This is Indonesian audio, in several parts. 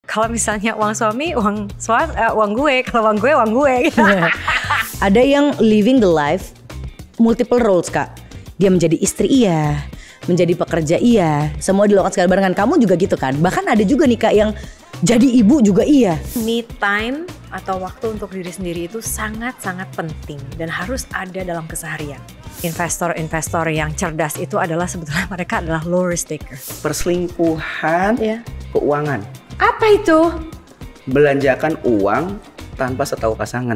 Kalau misalnya uang suami, uang gue. Kalau uang gue, uang gue. Ada yang living the life multiple roles Kak. Dia menjadi istri iya, menjadi pekerja iya, semua dilakukan sekali barengan. Kamu juga gitu kan? Bahkan ada juga nih Kak yang jadi ibu juga iya. Me time atau waktu untuk diri sendiri itu sangat-sangat penting dan harus ada dalam keseharian. Investor-investor yang cerdas itu adalah sebetulnya mereka adalah low risk taker. Perselingkuhan keuangan. Apa itu? Belanjakan uang tanpa setahu pasangan.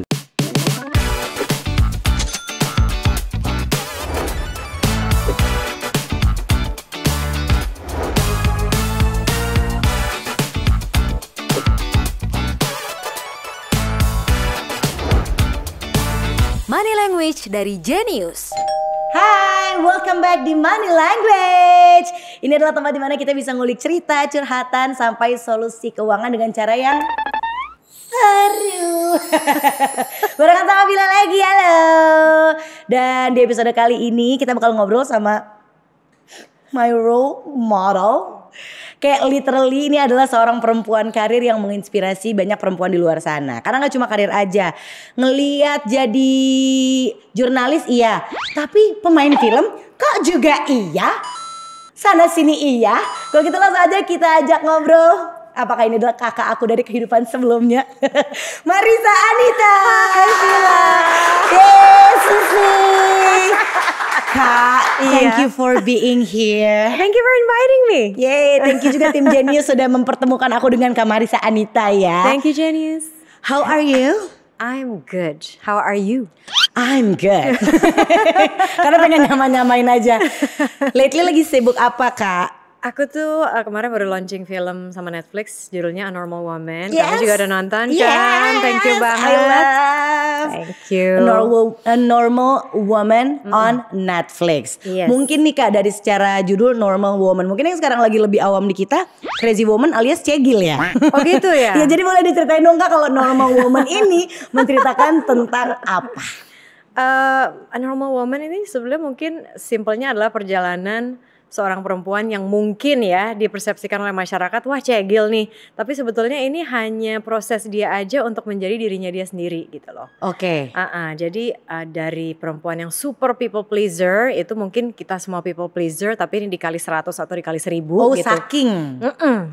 Money Language dari Genius. Hai, welcome back di Money Language. Ini adalah tempat di mana kita bisa ngulik cerita, curhatan, sampai solusi keuangan dengan cara yang seru. Barengan sama Bila lagi, halo. Dan di episode kali ini kita bakal ngobrol sama my role model. Kayak literally ini adalah seorang perempuan karir yang menginspirasi banyak perempuan di luar sana. Karena gak cuma karir aja. Ngeliat jadi jurnalis iya. Tapi pemain film kok juga iya? Sana sini iya. Kalau gitu langsung aja kita ajak ngobrol. Apakah ini adalah kakak aku dari kehidupan sebelumnya? Marissa Anita. Hai Vila. Yes, Susi. Kak, thank you for being here. Thank you for inviting me. Yay, thank you juga tim Genius sudah mempertemukan aku dengan Kak Marissa Anita ya. Thank you Genius. How are you? I'm good. How are you? I'm good. Karena pengen nyamain aja. Lately lagi sibuk apa Kak? Aku tuh kemarin baru launching film sama Netflix, judulnya A Normal Woman. Yes. Kamu juga udah nonton Yes. kan? Thank you banget. I love Thank you. A Normal Woman on Netflix. Yes. Mungkin nih Kak dari secara judul Normal Woman, mungkin yang sekarang lagi lebih awam di kita Crazy Woman alias Cegil ya. Oh gitu ya? Ya jadi boleh diceritain dong Kak kalau Normal Woman ini menceritakan tentang apa? A Normal Woman ini sebenarnya mungkin simpelnya adalah perjalanan seorang perempuan yang mungkin ya dipersepsikan oleh masyarakat, wah cegil nih. Tapi sebetulnya ini hanya proses dia aja untuk menjadi dirinya dia sendiri gitu loh. Oke. Jadi dari perempuan yang super people pleaser, itu mungkin kita semua people pleaser, tapi ini dikali 100 atau dikali 1000 Oh gitu.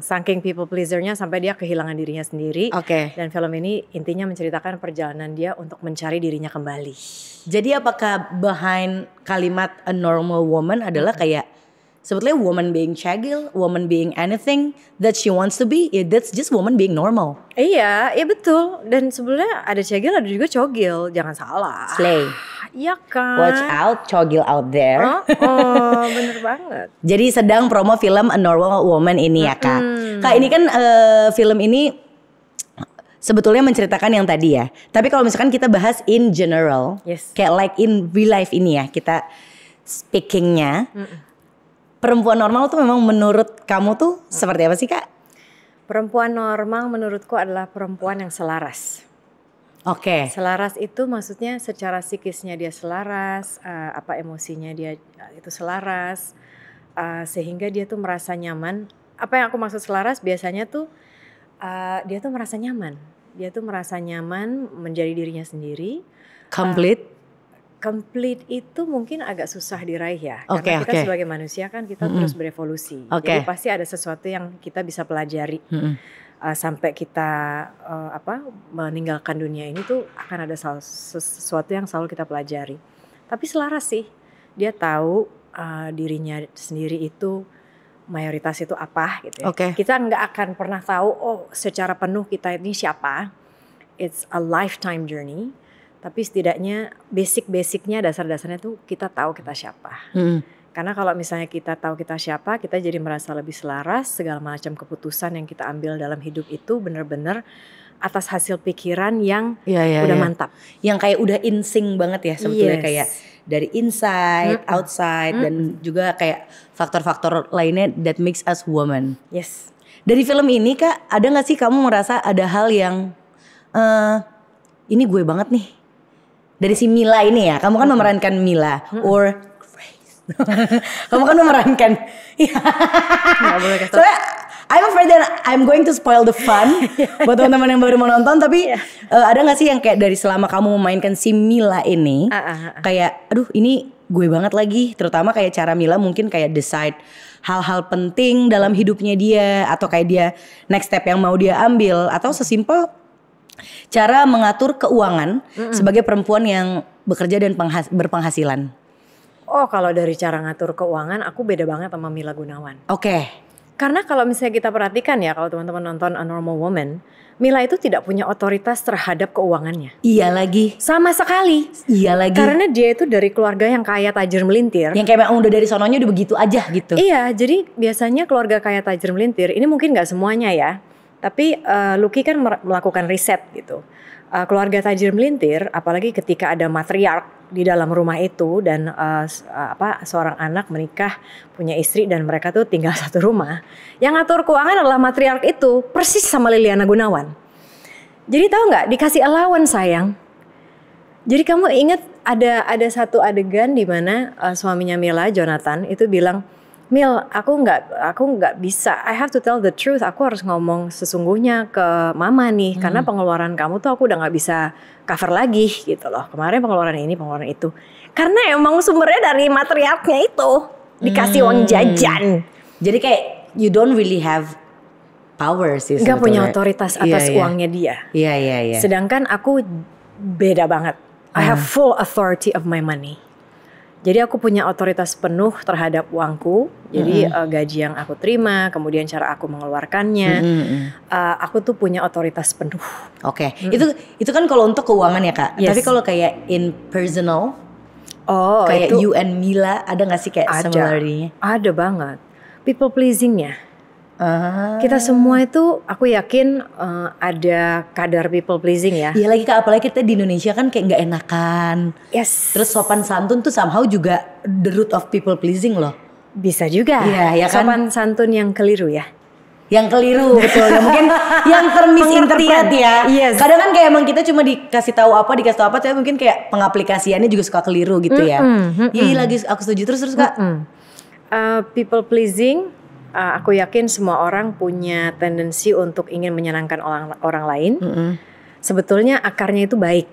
Saking people pleasernya sampai dia kehilangan dirinya sendiri. Oke. Dan film ini intinya menceritakan perjalanan dia untuk mencari dirinya kembali. Jadi apakah behind kalimat a normal woman adalah kayak sebetulnya woman being cegil, woman being anything that she wants to be, that's just woman being normal. Iya betul. Dan sebenarnya ada cegil, ada juga cogil, jangan salah. Slay. Iya kan. Watch out, cogil out there. Oh, bener banget. Jadi sedang promo film A Normal Woman ini ya Kak. Kak ini kan film ini sebetulnya menceritakan yang tadi ya. Tapi kalau misalkan kita bahas in general, Yes. kayak like in real life ini ya, kita speakingnya. Perempuan normal tuh memang menurut kamu tuh seperti apa sih Kak? Perempuan normal menurutku adalah perempuan yang selaras. Oke. Selaras itu maksudnya secara psikisnya dia selaras, emosinya dia itu selaras, sehingga dia tuh merasa nyaman. Apa yang aku maksud selaras biasanya tuh dia tuh merasa nyaman. Dia tuh merasa nyaman menjadi dirinya sendiri. Complete itu mungkin agak susah diraih ya. Karena kita sebagai manusia kan kita terus berevolusi. Jadi pasti ada sesuatu yang kita bisa pelajari. Sampai kita meninggalkan dunia ini tuh akan ada sesuatu yang selalu kita pelajari. Tapi selaras sih. Dia tahu dirinya sendiri itu mayoritas itu apa gitu ya. Kita nggak akan pernah tahu secara penuh kita ini siapa. It's a lifetime journey. Tapi setidaknya basic-basicnya, dasar-dasarnya tuh kita tahu kita siapa. Karena kalau misalnya kita tahu kita siapa, kita jadi merasa lebih selaras. Segala macam keputusan yang kita ambil dalam hidup itu benar-benar atas hasil pikiran yang udah mantap. Yang kayak udah in sync banget ya sebetulnya. Kayak dari inside, outside, dan juga kayak faktor-faktor lainnya that makes us woman. Yes. Dari film ini Kak, ada gak sih kamu merasa ada hal yang ini gue banget nih? Dari si Mila ini ya, kamu kan memerankan Mila or Grace. Kamu kan memerankan. Nggak boleh kasih tahu. Soalnya I'm afraid that I'm going to spoil the fun buat teman-teman yang baru mau nonton. Tapi ada gak sih yang kayak dari selama kamu memainkan si Mila ini kayak aduh ini gue banget lagi. Terutama kayak cara Mila mungkin kayak decide hal-hal penting dalam hidupnya dia, atau kayak dia next step yang mau dia ambil, atau sesimpel cara mengatur keuangan sebagai perempuan yang bekerja dan berpenghasilan. Oh, kalau dari cara ngatur keuangan aku beda banget sama Mila Gunawan. Oke. Karena kalau misalnya kita perhatikan ya, kalau teman-teman nonton A Normal Woman, Mila itu tidak punya otoritas terhadap keuangannya. Iya lagi. Sama sekali. Iya lagi. Karena dia itu dari keluarga yang kaya tajir melintir. Yang kayak udah dari sononya udah begitu aja gitu. Iya, jadi biasanya keluarga kaya tajir melintir, ini mungkin gak semuanya ya. Tapi Lucky kan melakukan riset gitu. Keluarga tajir melintir, apalagi ketika ada matriark di dalam rumah itu dan seorang anak menikah punya istri dan mereka tuh tinggal satu rumah, yang ngatur keuangan adalah matriark itu, persis sama Liliana Gunawan. Jadi tahu nggak, dikasih allowance sayang. Jadi kamu ingat ada satu adegan di mana suaminya Mila, Jonathan, itu bilang, Mil, aku nggak bisa. I have to tell the truth. Aku harus ngomong sesungguhnya ke mama nih, karena pengeluaran kamu tuh aku udah nggak bisa cover lagi gitu loh. Kemarin pengeluaran ini, pengeluaran itu. Karena emang sumbernya dari matriarknya itu dikasih uang jajan. Jadi kayak you don't really have power sih. Gak punya otoritas atas uangnya dia. Iya. Sedangkan aku beda banget. I have full authority of my money. Jadi aku punya otoritas penuh terhadap uangku. Jadi gaji yang aku terima, kemudian cara aku mengeluarkannya, aku tuh punya otoritas penuh. Oke. Itu kan kalau untuk keuangan ya Kak. Tapi kalau kayak in personal, kayak itu, you and Mila ada nggak sih kayak similarity-nya? Ada banget. People pleasingnya. Kita semua itu aku yakin ada kadar people pleasing ya. Iya lagi Kak, apalagi kita di Indonesia kan kayak nggak enakan. Yes. Terus sopan santun tuh somehow juga the root of people pleasing loh. Bisa juga. Iya ya kan. Sopan santun yang keliru ya. Yang keliru betul ya, mungkin yang termisinterpret ya. Yes. Kadang kan kayak emang kita cuma dikasih tahu apa, tapi mungkin kayak pengaplikasiannya juga suka keliru gitu ya. Iya lagi aku setuju terus Kak. People pleasing. Aku yakin semua orang punya tendensi untuk ingin menyenangkan orang lain. Sebetulnya akarnya itu baik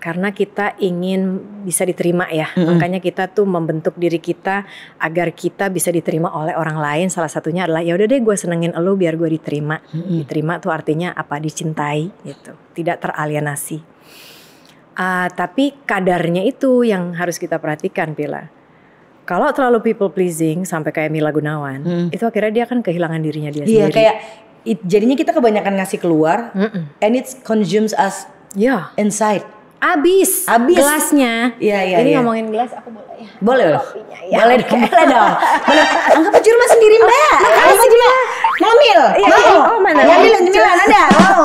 karena kita ingin bisa diterima ya. Makanya kita tuh membentuk diri kita agar kita bisa diterima oleh orang lain. Salah satunya adalah ya udah deh gue senengin elu biar gue diterima. Diterima tuh artinya apa? Dicintai gitu. Tidak teralienasi. Tapi kadarnya itu yang harus kita perhatikan, Pila. Kalau terlalu people pleasing sampai kayak Mila Gunawan, itu akhirnya dia akan kehilangan dirinya dia sendiri. Iya, kayak jadinya kita kebanyakan ngasih keluar, and it consumes us inside. Abis gelasnya. Iya. Ini ngomongin gelas, aku boleh ya? Boleh loh. Ya, boleh dong. Anggap aja rumah sendiri Mbak. Anggap aja Mbak. Ngambil. Mau. Oh mana? Ngambil cemilan ada. Mau.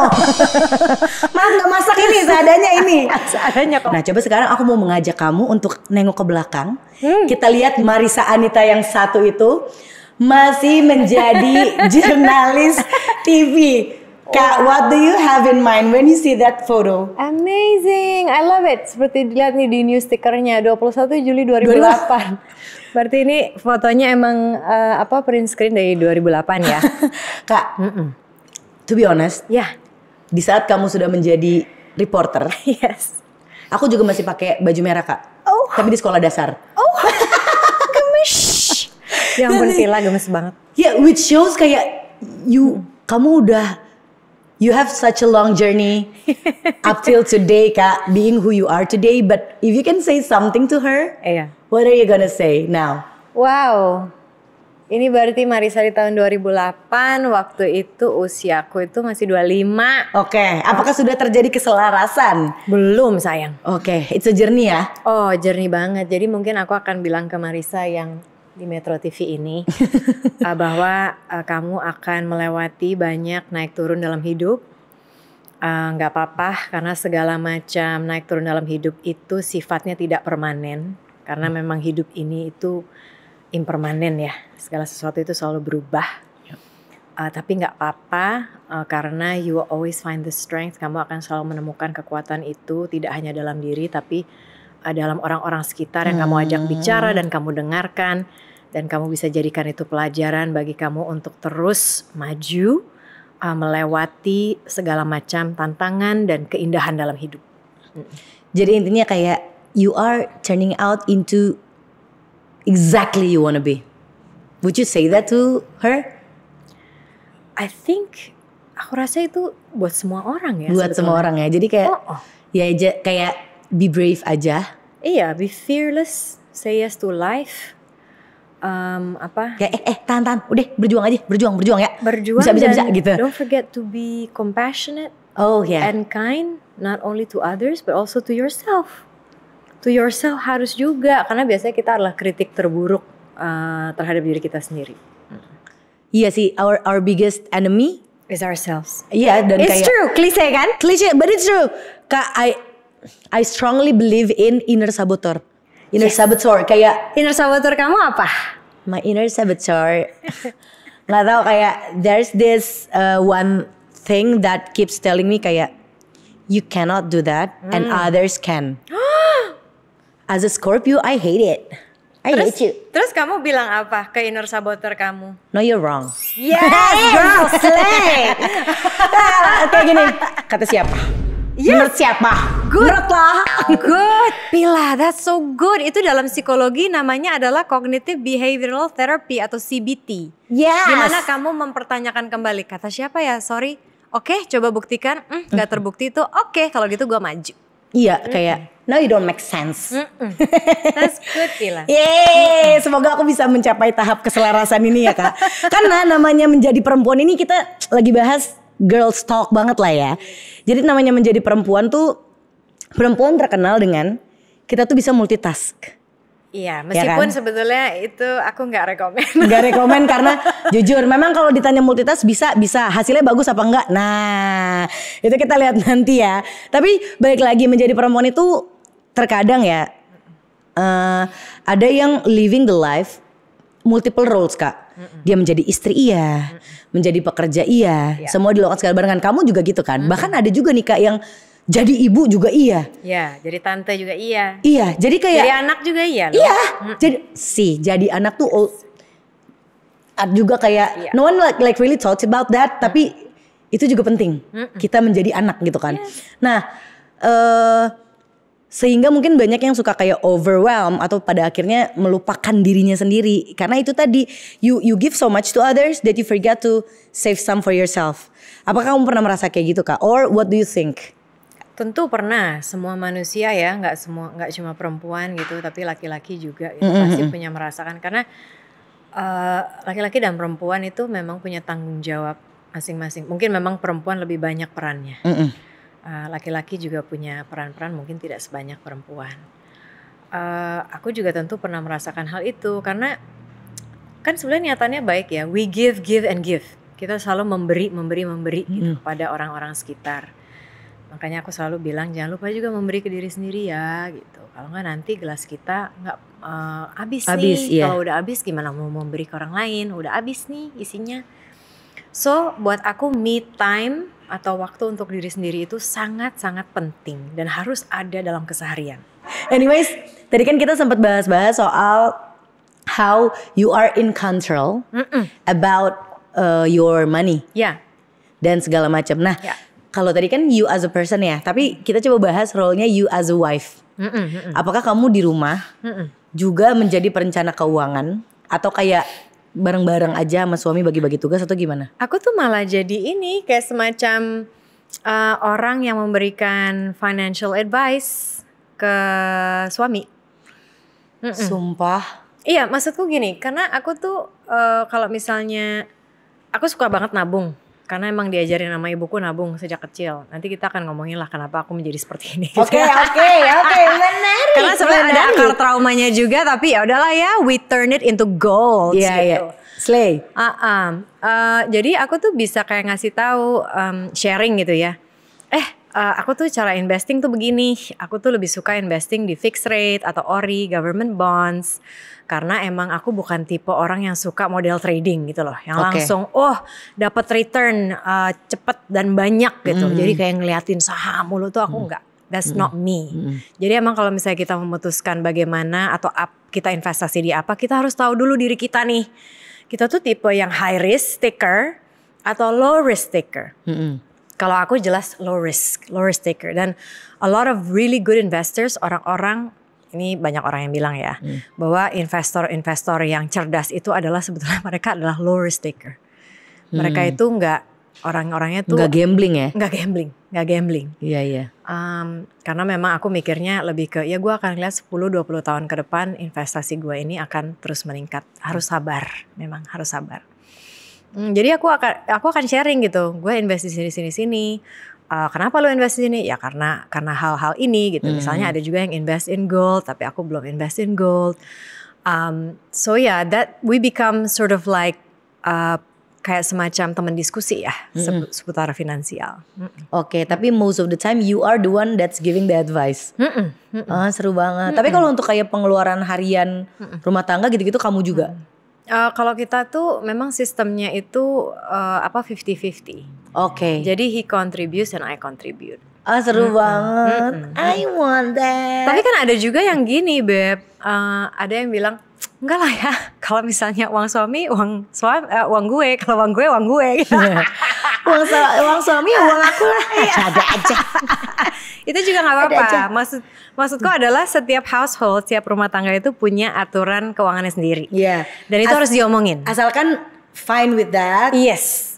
Maaf nggak masak ini, seadanya ini. Seadanya kok. Nah coba sekarang aku mau mengajak kamu untuk nengok ke belakang. Kita lihat Marissa Anita yang satu itu masih menjadi jurnalis TV. Kak, what do you have in mind when you see that photo? Amazing, I love it. Seperti dilihat nih di news stickernya 21 Juli 2008. Berarti ini fotonya emang print screen dari 2008 ya. Kak, to be honest, di saat kamu sudah menjadi reporter, aku juga masih pakai baju merah Kak. Tapi di sekolah dasar. Gemes. Yang bertila gemes banget. Yeah, which shows kayak kamu udah you have such a long journey up till today, Kak, being who you are today. But if you can say something to her, what are you gonna say now? Wow, ini berarti Marissa di tahun 2008, waktu itu usiaku itu masih 25. Oke, apakah sudah terjadi keselarasan? Belum sayang. Oke, it's a journey ya? Oh, journey banget. Jadi mungkin aku akan bilang ke Marissa yang di Metro TV ini bahwa kamu akan melewati banyak naik turun dalam hidup. Nggak apa-apa karena segala macam naik turun dalam hidup itu sifatnya tidak permanen. Karena memang hidup ini itu impermanen ya. Segala sesuatu itu selalu berubah. Tapi nggak apa-apa karena you will always find the strength. Kamu akan selalu menemukan kekuatan itu tidak hanya dalam diri tapi dalam orang-orang sekitar yang kamu ajak bicara dan kamu dengarkan. Dan kamu bisa jadikan itu pelajaran bagi kamu untuk terus maju, melewati segala macam tantangan dan keindahan dalam hidup. Jadi intinya kayak you are turning out into exactly you wanna be. Would you say that to her? I think aku rasa itu buat semua orang ya. Buat sebetulnya. semua orang ya. Jadi kayak ya kayak be brave aja. Iya, be fearless, say yes to life. Kayak tahan, udah berjuang aja, berjuang ya. Berjuang bisa gitu. Don't forget to be compassionate. Yeah. And kind, not only to others but also to yourself. To yourself harus juga, karena biasanya kita adalah kritik terburuk terhadap diri kita sendiri. Iya sih, our biggest enemy is ourselves. Iya, dan it's kayak true, klise kan? Klise, but it's true. Kak, I strongly believe in inner saboteur. Inner saboteur, kayak inner saboteur kamu apa? My inner saboteur. Nggak tahu, kayak there's this one thing that keeps telling me kayak you cannot do that and others can. As a Scorpio, I hate it. I hate you. Terus kamu bilang apa ke inner saboteur kamu? No, you're wrong. Yes, girl, slay. Kayak gini, kata siapa? Yes. Menurut siapa? Good. Menurut lah. Good, Pila, that's so good. Itu dalam psikologi namanya adalah Cognitive Behavioral Therapy atau CBT. Yes. Dimana kamu mempertanyakan kembali, kata siapa ya, sorry. Oke, coba buktikan, gak terbukti itu, oke, kalau gitu gue maju. Iya, kayak no you don't make sense. That's good, Pila. Yeay, semoga aku bisa mencapai tahap keselarasan ini ya Kak. Karena namanya menjadi perempuan ini kita lagi bahas girls talk banget lah ya. Jadi namanya menjadi perempuan tuh, perempuan terkenal dengan kita tuh bisa multitask. Iya, meskipun ya kan? Sebetulnya itu aku nggak rekomen. Nggak rekomen karena jujur, memang kalau ditanya multitask bisa hasilnya bagus apa enggak. Nah, itu kita lihat nanti ya. Tapi balik lagi, menjadi perempuan itu terkadang ya ada yang living the life multiple roles Kak. Dia menjadi istri iya, menjadi pekerja iya, semua dilakukan sekali barengan. Kamu juga gitu kan? Bahkan ada juga nih Kak yang jadi ibu juga iya. Iya, jadi tante juga iya. Iya, jadi kayak jadi anak juga iya loh. Iya. Jadi anak tuh juga kayak no one like really talks about that, tapi itu juga penting. Kita menjadi anak gitu kan. Nah, sehingga mungkin banyak yang suka kayak overwhelm atau pada akhirnya melupakan dirinya sendiri. Karena itu tadi you give so much to others that you forget to save some for yourself. Apakah kamu pernah merasa kayak gitu Kak? Or what do you think? Tentu pernah, semua manusia ya, nggak cuma perempuan gitu, tapi laki-laki juga itu pasti punya merasakan, karena laki-laki dan perempuan itu memang punya tanggung jawab masing-masing. Mungkin memang perempuan lebih banyak perannya, laki-laki juga punya peran-peran mungkin tidak sebanyak perempuan. Aku juga tentu pernah merasakan hal itu, karena kan sebenarnya niatannya baik ya, we give and give. Kita selalu memberi gitu pada orang-orang sekitar. Makanya aku selalu bilang jangan lupa juga memberi ke diri sendiri ya gitu. Kalau nggak nanti gelas kita nggak habis nih. Kalau udah habis gimana mau memberi ke orang lain? Udah habis nih isinya. So buat aku me time atau waktu untuk diri sendiri itu sangat-sangat penting dan harus ada dalam keseharian. Anyways, tadi kan kita sempat bahas-bahas soal how you are in control about your money. Ya. Dan segala macam. Nah. Kalau tadi kan you as a person ya, tapi kita coba bahas role-nya you as a wife. Apakah kamu di rumah juga menjadi perencana keuangan atau kayak bareng-bareng aja sama suami bagi-bagi tugas atau gimana? Aku tuh malah jadi ini kayak semacam orang yang memberikan financial advice ke suami. Sumpah. Iya, maksudku gini, karena aku tuh kalau misalnya aku suka banget nabung. Karena emang diajarin sama ibuku nabung sejak kecil. Nanti kita akan ngomongin lah kenapa aku menjadi seperti ini. Oke, menarik. Karena sebenarnya ada akar traumanya juga, tapi ya udahlah ya, we turn it into gold. Iya. Slay. Jadi aku tuh bisa kayak ngasih tahu sharing gitu ya. Aku tuh cara investing tuh begini. Aku tuh lebih suka investing di fixed rate atau ORI, government bonds. Karena emang aku bukan tipe orang yang suka model trading gitu loh. Yang langsung dapat return cepet dan banyak gitu. Jadi kayak ngeliatin saham mulu tuh aku enggak. That's not me. Jadi emang kalau misalnya kita memutuskan bagaimana atau kita investasi di apa, kita harus tahu dulu diri kita nih. Kita tuh tipe yang high risk taker atau low risk taker. Kalau aku jelas low risk taker. Dan a lot of really good investors, orang-orang, ini banyak orang yang bilang ya, bahwa investor-investor yang cerdas itu adalah sebetulnya mereka adalah low risk taker. Mereka itu orang-orangnya tuh nggak gambling ya? Nggak gambling. Iya. Karena memang aku mikirnya lebih ke, ya gue akan lihat 10-20 tahun ke depan investasi gue ini akan terus meningkat. Harus sabar, memang harus sabar. Jadi aku akan sharing gitu. Gue invest di sini. Kenapa lo invest di sini? Ya karena hal-hal ini gitu. Misalnya ada juga yang invest in gold, tapi aku belum invest in gold. So yeah, that we become sort of like kayak semacam teman diskusi ya seputar finansial. Oke, tapi most of the time you are the one that's giving the advice. Seru banget. Tapi kalau untuk kayak pengeluaran harian rumah tangga gitu-gitu kamu juga? Kalau kita tuh memang sistemnya itu 50-50. Oke. Jadi he contributes and I contribute. Seru banget. I want that. Tapi kan ada juga yang gini, Beb. Ada yang bilang, enggak lah ya, kalau misalnya uang suami, uang gue, kalau uang gue. uang suami, uang aku lah. Ada aja. Itu juga nggak apa-apa. Maksudku adalah setiap household, setiap rumah tangga itu punya aturan keuangannya sendiri. Iya. Dan itu harus diomongin. Asalkan fine with that. Yes.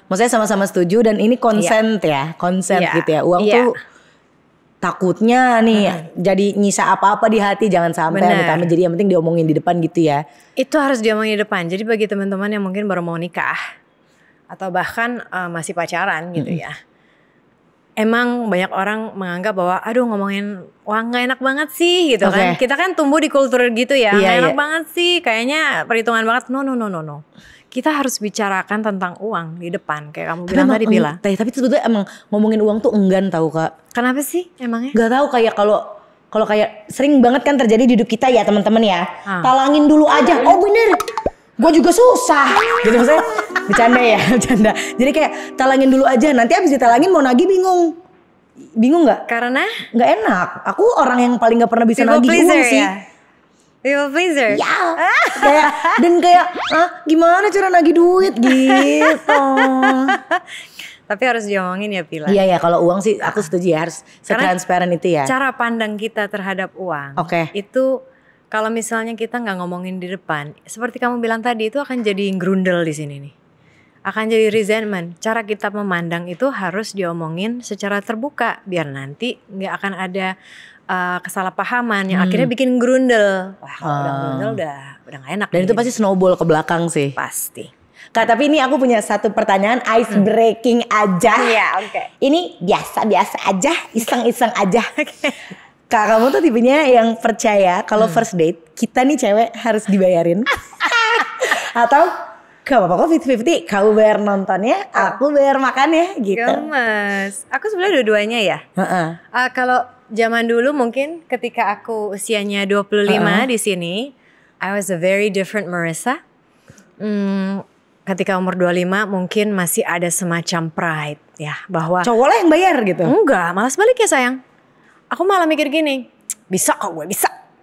Maksudnya sama-sama setuju dan ini consent ya, gitu ya. Uang tuh takutnya nih jadi nyisa apa-apa di hati, jangan sampai amit-amit. Jadi yang penting diomongin di depan gitu ya. Itu harus diomongin di depan. Jadi bagi teman-teman yang mungkin baru mau nikah atau bahkan masih pacaran gitu ya. Emang banyak orang menganggap bahwa aduh ngomongin uang gak enak banget sih gitu kan. Kita kan tumbuh di kultur gitu ya, gak enak banget sih, kayaknya perhitungan banget. No. Kita harus bicarakan tentang uang di depan kayak kamu bilang tadi Pila. Tapi sebetulnya emang ngomongin uang tuh enggan tahu Kak. Kenapa sih emangnya? Gak tahu, kayak kalau kayak sering banget kan terjadi di hidup kita ya teman-teman ya. Talangin dulu aja. Oh bener, gue juga susah. Gitu maksudnya bercanda. Jadi kayak talangin dulu aja. Nanti abis ditalangin mau nagih bingung. Bingung nggak? Karena? Nggak enak. Aku orang yang paling nggak pernah bisa nagih uang sih. People pleaser. Ya. kayak gimana cara nagih duit gitu. Tapi harus diomongin ya Pila. Iya kalau uang sih aku setuju ya, harus setransparan itu ya. Cara pandang kita terhadap uang itu kalau misalnya kita nggak ngomongin di depan, seperti kamu bilang tadi, itu akan jadi grundel di sini nih. Akan jadi resentment. Cara kita memandang itu harus diomongin secara terbuka biar nanti nggak akan ada kesalahpahaman yang akhirnya bikin grundel. Wah kalau udah grundel udah gak enak. Dan itu pasti snowball ke belakang sih. Pasti. Kak, tapi ini aku punya satu pertanyaan ice breaking aja. Iya, Ini biasa aja, iseng-iseng aja. Kak, kamu tuh tipenya yang percaya kalau first date kita nih cewek harus dibayarin. Atau gak apa-apa kok 50-50, kamu bayar nontonnya, aku bayar makannya gitu. Gemes. Aku sebenarnya dua-duanya ya. Kalau zaman dulu mungkin ketika aku usianya 25 di sini, I was a very different Marissa. Ketika umur 25 mungkin masih ada semacam pride ya, bahwa cowok lah yang bayar gitu. Enggak, malah sebaliknya sayang. Aku malah mikir gini, bisa kok gue,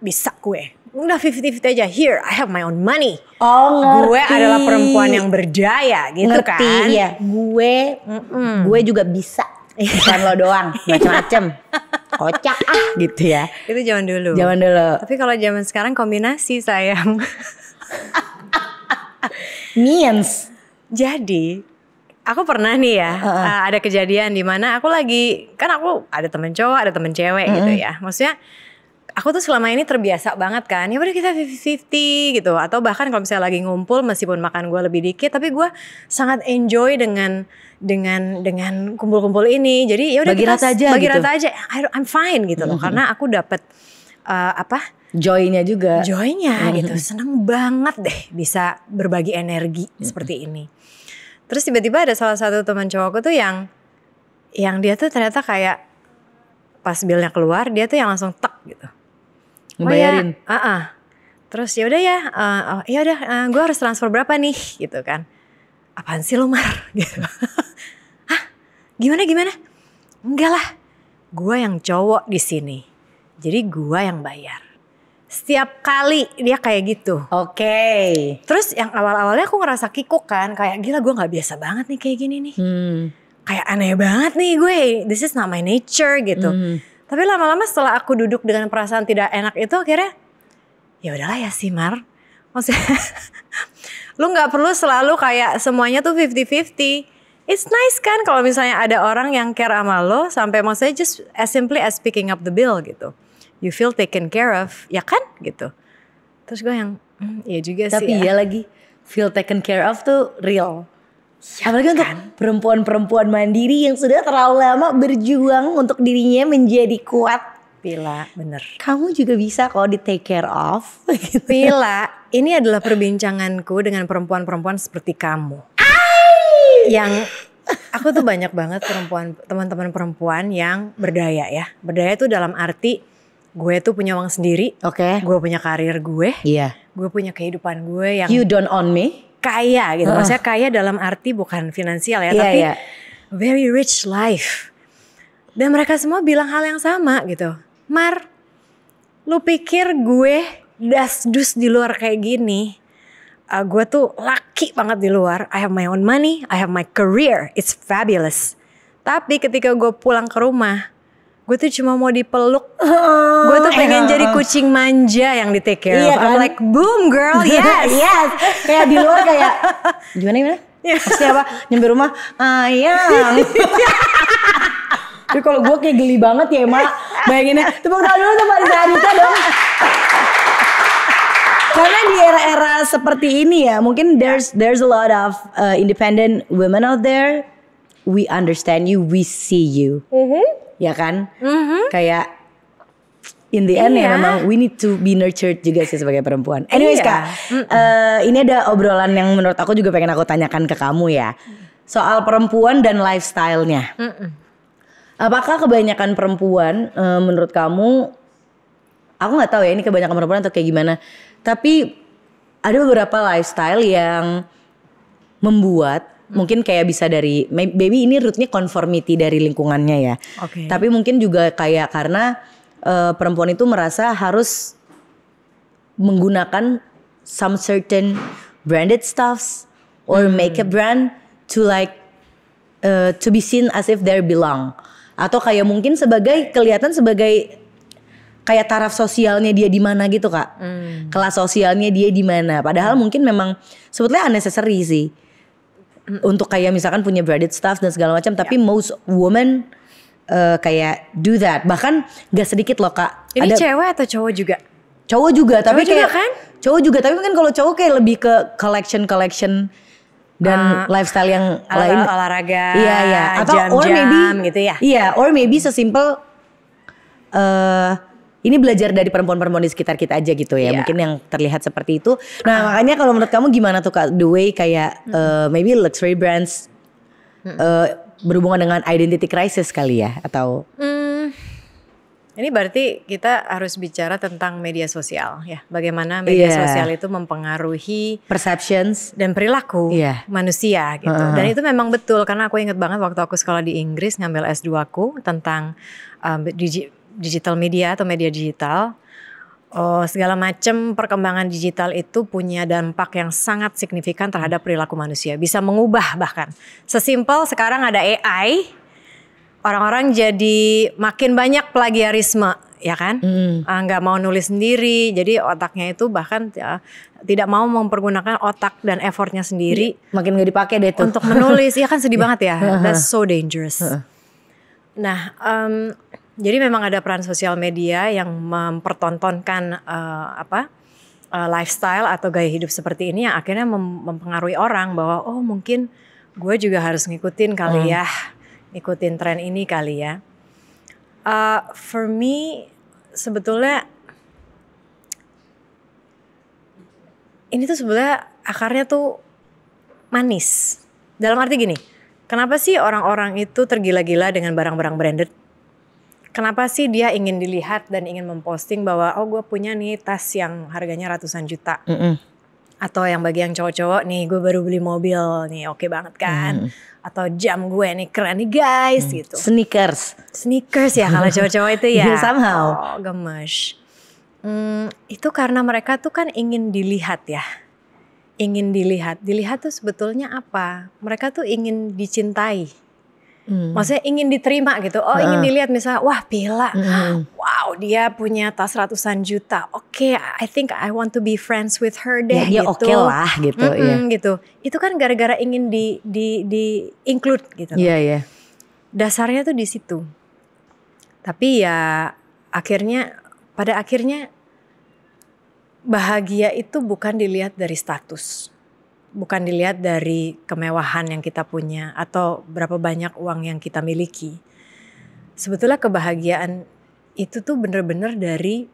bisa gue. Udah 50-50 aja, here I have my own money. Ngerti. Gue adalah perempuan yang berdaya gitu kan. Iya, gue juga bisa. Bukan lo doang, macam-macam. Kocak gitu ya. Itu zaman dulu. Tapi kalau zaman sekarang kombinasi sayang. Means. Jadi aku pernah nih ya ada kejadian di mana aku lagi, kan aku ada temen cowok ada temen cewek gitu ya. Maksudnya aku tuh selama ini terbiasa banget kan, ya udah kita 50-50 gitu. Atau bahkan kalau misalnya lagi ngumpul meskipun makan gue lebih dikit, tapi gue sangat enjoy dengan kumpul-kumpul ini. Jadi ya udah bagi rata aja. I'm fine gitu loh, karena aku dapet joy-nya juga. Gitu. Seneng banget deh bisa berbagi energi seperti ini. Terus tiba-tiba ada salah satu teman cowokku tuh yang dia tuh ternyata kayak pas bilnya keluar dia tuh yang langsung tek gitu. Ngebayarin. Terus ya udah gue harus transfer berapa nih gitu kan. Apaan sih lo Mar gitu. Hah? Gimana? Enggak lah. gue yang cowok di sini, jadi gue yang bayar. Setiap kali dia kayak gitu. Oke. Terus yang awal-awalnya aku ngerasa kikuk kan, kayak gila gue nggak biasa banget nih kayak gini nih. Kayak aneh banget nih gue, this is not my nature gitu. Tapi lama-lama setelah aku duduk dengan perasaan tidak enak itu, akhirnya ya udahlah ya sih Mar. Maksudnya lu nggak perlu selalu kayak semuanya tuh 50-50. It's nice kan kalau misalnya ada orang yang care sama lo sampai maksudnya just as simply as picking up the bill gitu. You feel taken care of, ya kan gitu. Terus gue yang, iya juga Tapi sih. Tapi ya lagi, feel taken care of tuh real. Ya, apalagi kan? Untuk perempuan-perempuan mandiri yang sudah terlalu lama berjuang untuk dirinya menjadi kuat. Pila, bener. Kamu juga bisa kok di take care of. Pila, ini adalah perbincanganku dengan perempuan-perempuan seperti kamu. Yang aku tuh banyak banget teman-teman perempuan yang berdaya ya. Berdaya tuh dalam arti gue tuh punya uang sendiri, gue punya karir gue, gue punya kehidupan gue yang you don't own me, kaya gitu. Maksudnya kaya dalam arti bukan finansial ya, tapi very rich life. Dan mereka semua bilang hal yang sama gitu. Mar, lu pikir gue dasdus di luar kayak gini? Gue tuh laki banget di luar. I have my own money, I have my career, it's fabulous. Tapi ketika gue pulang ke rumah, gue tuh cuma mau dipeluk. Gue tuh pengen jadi kucing manja yang di take care of. I'm like, boom girl, yes. Yes. Kayak di luar kayak, gimana? Pasti apa? Nyampe rumah, ayang. Tapi kalau gue kayak geli banget ya Mak. Bayanginnya, tepuk tangan dulu tuh Pak Rizka dong. Karena di era-era seperti ini ya, mungkin there's a lot of independent women out there. We understand you, we see you. Ya kan? Kayak in the end ya memang we need to be nurtured juga sih sebagai perempuan. Anyways Kak, ini ada obrolan yang menurut aku juga pengen aku tanyakan ke kamu ya. Soal perempuan dan lifestyle-nya. Apakah kebanyakan perempuan menurut kamu, aku gak tahu ya ini kebanyakan perempuan atau kayak gimana. Tapi ada beberapa lifestyle yang membuat mungkin kayak bisa dari maybe ini rootnya conformity dari lingkungannya ya. Tapi mungkin juga kayak karena perempuan itu merasa harus menggunakan some certain branded stuffs or makeup brand to like to be seen as if they belong. Atau kayak mungkin kelihatan sebagai kayak taraf sosialnya dia di mana gitu Kak. Kelas sosialnya dia di mana. Padahal mungkin memang sebetulnya unnecessary sih. Untuk kayak misalkan punya branded stuff dan segala macam, tapi most women kayak do that. Bahkan gak sedikit loh Kak. Ini cewek atau cowok juga? Cowok juga, tapi cowok kayak juga kan? Cowok juga, tapi kan kalau cowok kayak lebih ke collection dan lifestyle yang lain, olahraga, atau jam-jam or maybe gitu ya. Iya, or maybe sesimpel ini belajar dari perempuan-perempuan di sekitar kita aja gitu ya. Mungkin yang terlihat seperti itu. Nah makanya kalau menurut kamu gimana tuh Kak, the way kayak maybe luxury brands berhubungan dengan identity crisis kali ya, atau ini berarti kita harus bicara tentang media sosial ya. Bagaimana media sosial itu mempengaruhi perceptions dan perilaku manusia gitu. Dan itu memang betul, karena aku ingat banget waktu aku sekolah di Inggris ngambil S2 aku tentang digital media atau media digital. Segala macam perkembangan digital itu punya dampak yang sangat signifikan terhadap perilaku manusia. Bisa mengubah bahkan. Sesimpel sekarang ada AI. Orang-orang jadi makin banyak plagiarisme, ya kan? Nggak mau nulis sendiri, jadi otaknya itu bahkan tidak mau mempergunakan otak dan effortnya sendiri. Makin nggak dipakai deh tuh untuk menulis, ya kan sedih banget ya. That's so dangerous. Nah, jadi memang ada peran sosial media yang mempertontonkan lifestyle atau gaya hidup seperti ini yang akhirnya mempengaruhi orang bahwa oh mungkin gue juga harus ngikutin kali ya. Ikutin tren ini kali ya. For me sebetulnya ini tuh sebenarnya akarnya tuh manis. Dalam arti gini, kenapa sih orang-orang itu tergila-gila dengan barang-barang branded? Kenapa sih dia ingin dilihat dan ingin memposting bahwa oh gue punya nih tas yang harganya ratusan juta. Atau yang bagi yang cowok-cowok nih gue baru beli mobil nih, oke banget kan. atau jam gue nih keren nih guys gitu. Sneakers ya kalau cowok-cowok itu ya. Somehow. Oh gemes. Itu karena mereka tuh kan ingin dilihat ya. Ingin dilihat tuh sebetulnya apa? Mereka tuh ingin dicintai. Maksudnya ingin diterima gitu. Oh ingin dilihat misalnya, wah Bella, wow dia punya tas ratusan juta. Oke, I think I want to be friends with her deh. Ya, dia gitu. oke lah gitu. Gitu. Itu kan gara-gara ingin di include gitu. Iya. Dasarnya tuh di situ. Tapi ya pada akhirnya bahagia itu bukan dilihat dari status. Bukan dilihat dari kemewahan yang kita punya atau berapa banyak uang yang kita miliki. Sebetulnya kebahagiaan itu tuh bener-bener dari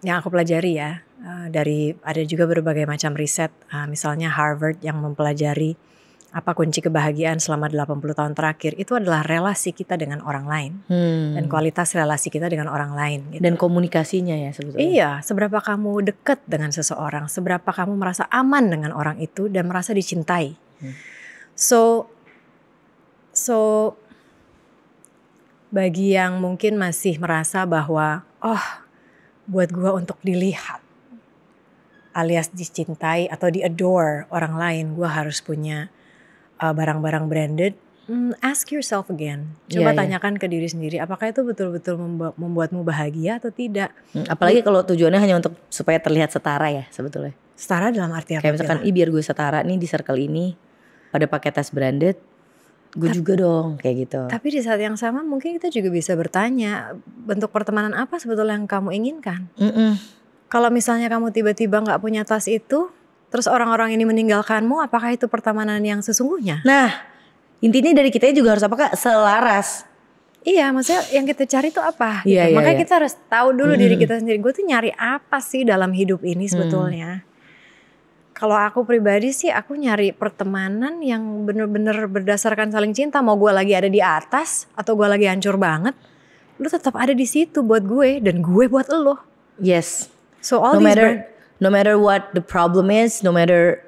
yang aku pelajari ya. Dari ada juga berbagai macam riset. Misalnya Harvard yang mempelajari apa kunci kebahagiaan selama 80 tahun terakhir. Itu adalah relasi kita dengan orang lain. Dan kualitas relasi kita dengan orang lain. Gitu. Dan komunikasinya ya sebetulnya. Iya, seberapa kamu dekat dengan seseorang. Seberapa kamu merasa aman dengan orang itu dan merasa dicintai. So bagi yang mungkin masih merasa bahwa buat gue untuk dilihat alias dicintai atau di-adore orang lain, gue harus punya barang-barang branded. Ask yourself again. Coba tanyakan ke diri sendiri, apakah itu betul-betul membuatmu bahagia atau tidak? Apalagi kalau tujuannya hanya untuk supaya terlihat setara ya sebetulnya. Setara dalam arti apa? Kayak misalkan, biar gue setara nih di circle ini, pada pakai tas branded, gue juga dong kayak gitu. Tapi di saat yang sama mungkin kita juga bisa bertanya, bentuk pertemanan apa sebetulnya yang kamu inginkan? Kalau misalnya kamu tiba-tiba gak punya tas itu, terus orang-orang ini meninggalkanmu, apakah itu pertemanan yang sesungguhnya? Nah, intinya dari kita juga harus apakah selaras. Iya, maksudnya yang kita cari itu apa? Gitu. Makanya kita harus tahu dulu diri kita sendiri. Gue tuh nyari apa sih dalam hidup ini sebetulnya? Kalau aku pribadi sih, aku nyari pertemanan yang bener-bener berdasarkan saling cinta. Mau gue lagi ada di atas atau gue lagi hancur banget, lu tetap ada di situ buat gue dan gue buat lo. Yes. So all no matter what the problem is, no matter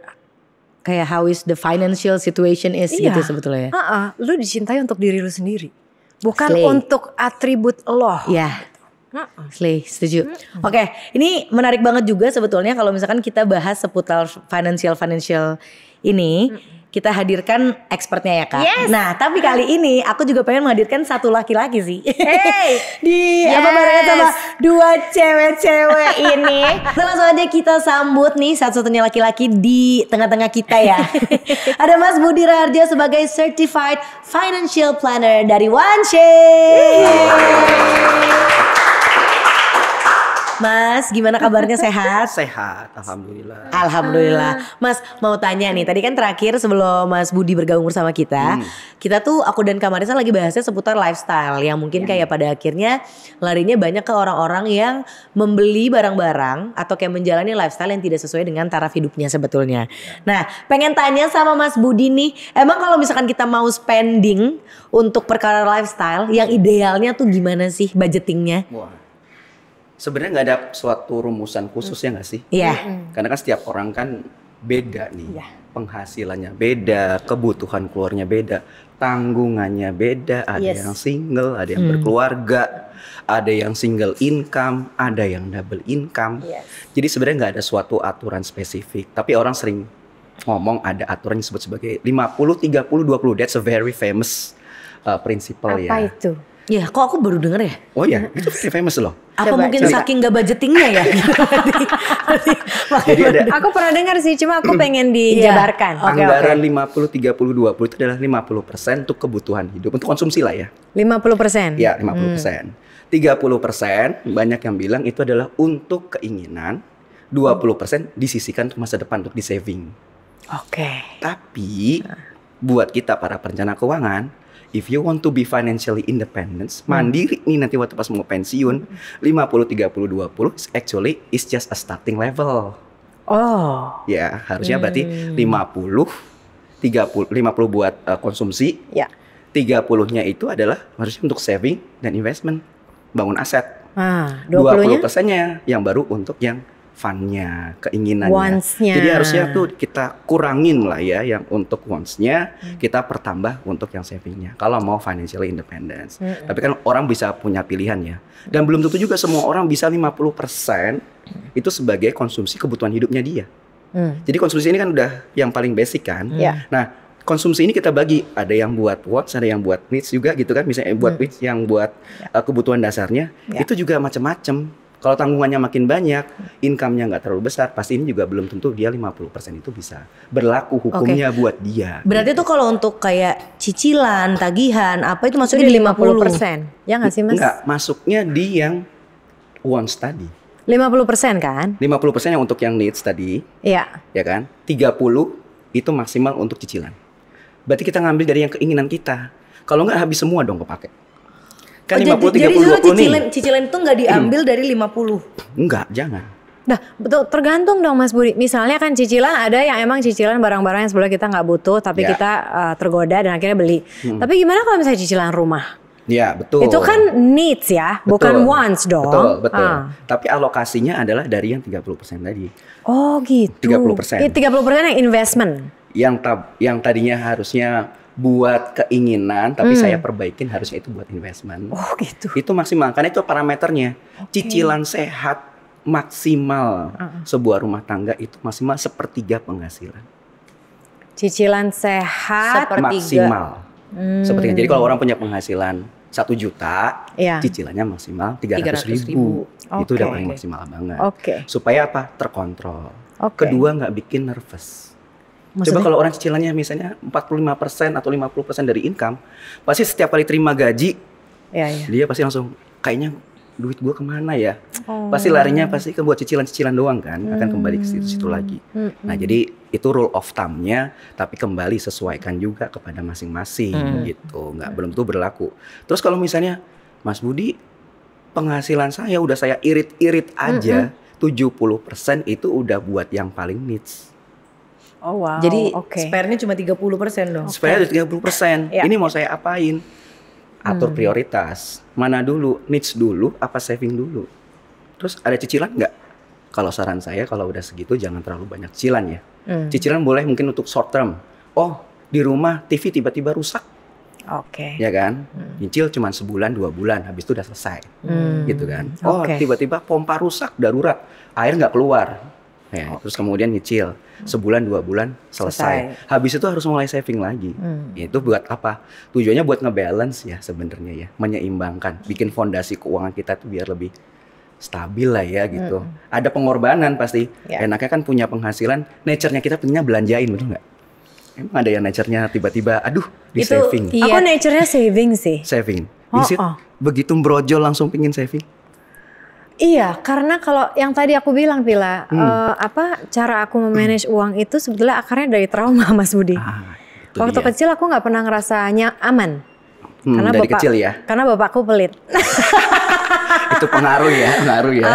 kayak how is the financial situation is gitu sebetulnya. Lu dicintai untuk diri lu sendiri, bukan untuk atribut lo. Ya. Slay, setuju. Oke, ini menarik banget juga sebetulnya kalau misalkan kita bahas seputar financial ini. Kita hadirkan expertnya ya Kak. Yes. Nah tapi kali ini aku juga pengen menghadirkan satu laki-laki sih. Barengan sama dua cewek-cewek ini. Langsung aja kita sambut nih satu-satunya laki-laki di tengah-tengah kita ya. Ada Mas Budi Raharjo sebagai Certified Financial Planner dari OneShape. Mas, gimana kabarnya, sehat? Sehat, alhamdulillah. Alhamdulillah. Mas, mau tanya nih, tadi kan terakhir sebelum Mas Budi bergabung bersama kita, kita tuh aku dan Kak Marissa lagi bahasnya seputar lifestyle yang mungkin kayak pada akhirnya larinya banyak ke orang-orang yang membeli barang-barang atau kayak menjalani lifestyle yang tidak sesuai dengan taraf hidupnya sebetulnya. Nah, pengen tanya sama Mas Budi nih, emang kalau misalkan kita mau spending untuk perkara lifestyle, yang idealnya tuh gimana sih budgetingnya? Wah. Sebenarnya nggak ada suatu rumusan khusus ya nggak sih? Iya. Karena kan setiap orang kan beda nih, penghasilannya beda, kebutuhan keluarnya beda, tanggungannya beda. Ada yang single, ada yang berkeluarga, ada yang single income, ada yang double income. Jadi sebenarnya nggak ada suatu aturan spesifik. Tapi orang sering ngomong ada aturan yang disebut sebagai 50-30-20. That's a very famous principle ya. Apa itu? Ya, kok aku baru denger ya? Oh ya, itu very famous loh. Apa mungkin saking gak budgetingnya ya? Jadi ada. Aku pernah dengar sih, cuma aku pengen dijabarkan. Anggaran 50-30-20 itu adalah 50% untuk kebutuhan hidup, untuk konsumsi lah ya. 50%? Ya, 50%. 30% banyak yang bilang itu adalah untuk keinginan, 20% disisihkan untuk masa depan, untuk di saving. Tapi buat kita para perencana keuangan, if you want to be financially independent, mandiri nih nanti waktu pas mau pensiun, 50-30-20 actually is just a starting level. Ya, harusnya berarti 50 buat konsumsi. 30-nya itu adalah harusnya untuk saving dan investment, bangun aset. 20%-nya yang baru untuk yang fun-nya, keinginannya. Wants-nya. Jadi harusnya tuh kita kurangin lah ya yang untuk wants-nya, kita pertambah untuk yang saving-nya. Kalau mau financially independence. Tapi kan orang bisa punya pilihan ya. Dan belum tentu juga semua orang bisa 50% itu sebagai konsumsi kebutuhan hidupnya dia. Jadi konsumsi ini kan udah yang paling basic kan. Nah, konsumsi ini kita bagi, ada yang buat wants, ada yang buat needs juga gitu kan. Misalnya buat needs, yang buat kebutuhan dasarnya, itu juga macam-macam. Kalau tanggungannya makin banyak, income-nya nggak terlalu besar, pasti ini juga belum tentu dia 50% itu bisa berlaku hukumnya buat dia. Berarti gitu. tuh kalau untuk kayak cicilan, tagihan, apa itu masuknya Di di 50%. Ya nggak sih Mas? Enggak, masuknya di yang wants tadi. 50% kan? 50% yang untuk yang needs tadi, Iya. ya kan? 30 itu maksimal untuk cicilan. Berarti kita ngambil dari yang keinginan kita. Kalau nggak habis semua dong kepake. Kan 50, 30, 20 nih. Cicilan itu nggak diambil dari 50? Enggak, jangan. Nah, betul, tergantung dong Mas Budi. Misalnya kan cicilan ada yang emang cicilan barang-barang yang sebenarnya kita nggak butuh, tapi kita tergoda dan akhirnya beli. Tapi gimana kalau misalnya cicilan rumah? Ya, betul. Itu kan needs ya, bukan wants dong. Betul. Tapi alokasinya adalah dari yang 30% tadi. Oh gitu. 30%. 30% yang investment. Yang tadinya harusnya buat keinginan, tapi saya perbaikin harusnya itu buat investment. Oh gitu. Itu maksimal, karena itu parameternya. Cicilan sehat maksimal sebuah rumah tangga itu maksimal 1/3 penghasilan. Cicilan sehat Maksimal. Sepertinya. Jadi kalau orang punya penghasilan 1 juta, Iya. cicilannya maksimal 300.000. Itu udah paling maksimal banget. Supaya apa? Terkontrol. Kedua, nggak bikin nervous. Maksudnya? Coba kalau orang cicilannya misalnya 45% atau 50% dari income, pasti setiap kali terima gaji, dia pasti langsung kayaknya duit gua kemana ya? Pasti larinya pasti ke buat cicilan-cicilan doang kan, akan kembali ke situ lagi. Nah, jadi itu rule of thumb-nya, tapi kembali sesuaikan juga kepada masing-masing gitu, belum tuh berlaku. Terus kalau misalnya Mas Budi, penghasilan saya udah saya irit-irit aja, 70% itu udah buat yang paling needs. Oh wow. Jadi spare-nya cuma 30% dong. Spare 30%. Ini mau saya apain? Atur prioritas. Mana dulu? Needs dulu apa saving dulu? Terus ada cicilan nggak? Kalau saran saya kalau udah segitu jangan terlalu banyak cicilan ya. Cicilan boleh mungkin untuk short term. Oh, di rumah TV tiba-tiba rusak. Ya kan? Nyicil cuma sebulan 2 bulan, habis itu udah selesai. Gitu kan? Oh, tiba-tiba pompa rusak darurat, air nggak keluar. Ya, terus kemudian nyicil sebulan 2 bulan selesai. Habis itu harus mulai saving lagi. Itu buat apa? Tujuannya buat ngebalance ya sebenarnya ya, menyeimbangkan, bikin fondasi keuangan kita tuh biar lebih stabil lah ya gitu. Ada pengorbanan pasti. Enaknya kan punya penghasilan, nature-nya kita pengennya belanjain, betul nggak? Emang ada yang nature-nya tiba-tiba, aduh di saving. Aku nature-nya saving sih. Saving. Begitu brojol langsung pingin saving. Iya, karena kalau yang tadi aku bilang Pila, cara aku memanage uang itu sebetulnya akarnya dari trauma Mas Budi. Waktu kecil aku nggak pernah ngerasanya aman. Karena dari kecil ya? Karena bapakku pelit. Itu pengaruh ya.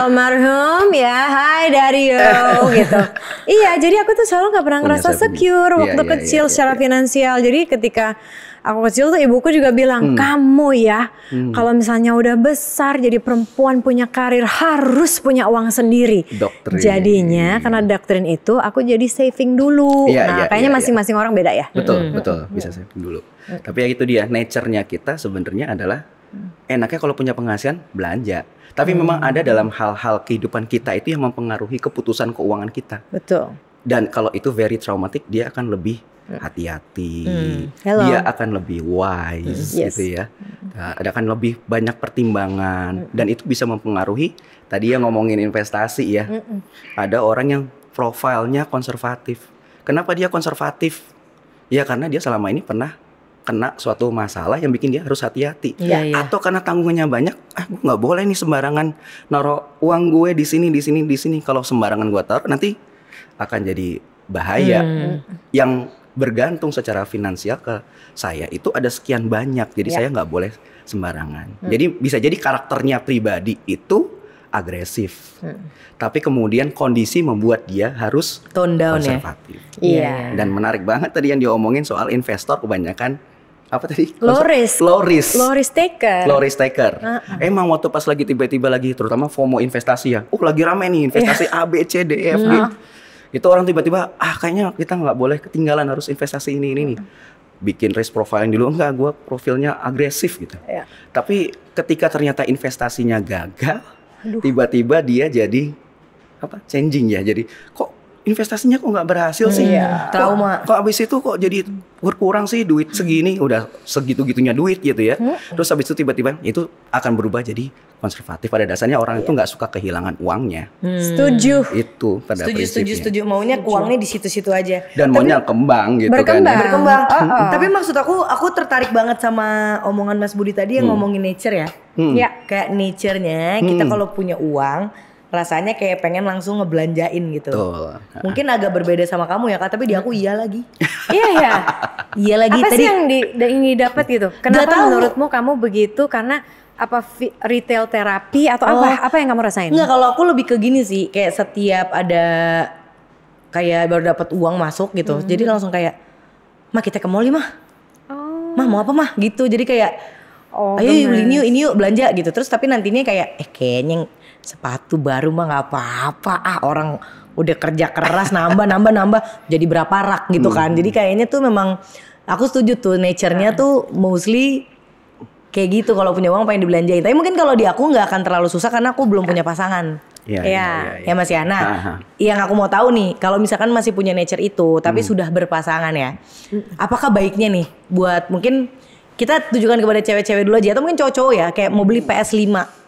Almarhum ya, hai Dario gitu. Iya, jadi aku tuh selalu nggak pernah ngerasa secure waktu kecil secara finansial. Jadi ketika aku kecil tuh ibuku juga bilang, kamu ya kalau misalnya udah besar jadi perempuan punya karir harus punya uang sendiri. Doktrin. Jadinya karena doktrin itu aku jadi saving dulu. Kayaknya masing-masing orang beda ya. Betul, bisa saving dulu. Tapi ya itu dia, nature-nya kita sebenarnya adalah enaknya kalau punya penghasilan belanja. Tapi memang ada dalam hal-hal kehidupan kita itu yang mempengaruhi keputusan keuangan kita. Betul. Dan kalau itu very traumatic, dia akan lebih hati-hati, dia akan lebih wise gitu ya. Ada akan lebih banyak pertimbangan dan itu bisa mempengaruhi. Tadi yang ngomongin investasi ya, ada orang yang profilnya konservatif. Kenapa dia konservatif? Ya karena dia selama ini pernah kena suatu masalah yang bikin dia harus hati-hati. Atau karena tanggungannya banyak, gue nggak boleh nih sembarangan naruh uang gue di sini. Kalau sembarangan gue taruh nanti akan jadi bahaya. Yang bergantung secara finansial ke saya itu ada sekian banyak, jadi saya nggak boleh sembarangan. Jadi bisa jadi karakternya pribadi itu agresif, tapi kemudian kondisi membuat dia harus tone down konservatif. Dan menarik banget tadi yang diomongin soal investor kebanyakan apa tadi? Low risk. Low risk. Low risk taker. Low risk taker. Emang waktu pas lagi tiba-tiba lagi terutama FOMO investasi ya. Lagi rame nih investasi A, B, C, D, E, F, G. Itu orang tiba-tiba kayaknya kita nggak boleh ketinggalan, harus investasi ini nih. Bikin risk profiling dulu, enggak, gue profilnya agresif gitu. Tapi ketika ternyata investasinya gagal, tiba-tiba dia jadi changing ya. Jadi kok investasinya kok nggak berhasil sih? Trauma. Kok abis itu kok jadi berkurang sih duit segini, udah segitu-gitunya duit gitu ya. Terus abis itu tiba-tiba itu akan berubah jadi konservatif. Pada dasarnya orang itu nggak suka kehilangan uangnya. Setuju. Itu pada prinsipnya. Setuju. Maunya uangnya di situ-situ aja. Dan maunya kembang gitu kan. Berkembang. Tapi maksud aku tertarik banget sama omongan Mas Budi tadi yang ngomongin nature ya. Kayak nature-nya kita kalau punya uang rasanya kayak pengen langsung ngebelanjain gitu. Mungkin agak berbeda sama kamu ya Kak, tapi di aku iya lagi. Iya lagi. Apa tadi sih yang ingin dapat gitu? Kenapa menurutmu kamu begitu? Karena apa retail terapi atau apa? Apa yang kamu rasain? Enggak, kalau aku lebih ke gini sih, kayak setiap ada kayak baru dapat uang masuk gitu. Jadi langsung kayak, "Mah, kita ke mall yuk, Mah." "Mah, mau apa, Mah?" gitu. Jadi kayak, "Ayo beli ini yuk belanja" gitu. Terus tapi nantinya kayak kayaknya sepatu baru mah nggak apa-apa, orang udah kerja keras nambah jadi berapa rak gitu kan. Jadi kayaknya tuh memang aku setuju tuh nature-nya tuh mostly kayak gitu, kalau punya uang pengen dibelanjain. Tapi mungkin kalau di aku nggak akan terlalu susah karena aku belum punya pasangan. Ya Mas Yana. Yang aku mau tahu nih, kalau misalkan masih punya nature itu tapi sudah berpasangan ya, apakah baiknya nih buat mungkin kita tujukan kepada cewek-cewek dulu aja atau mungkin cowok-cowok ya, kayak mau beli PS5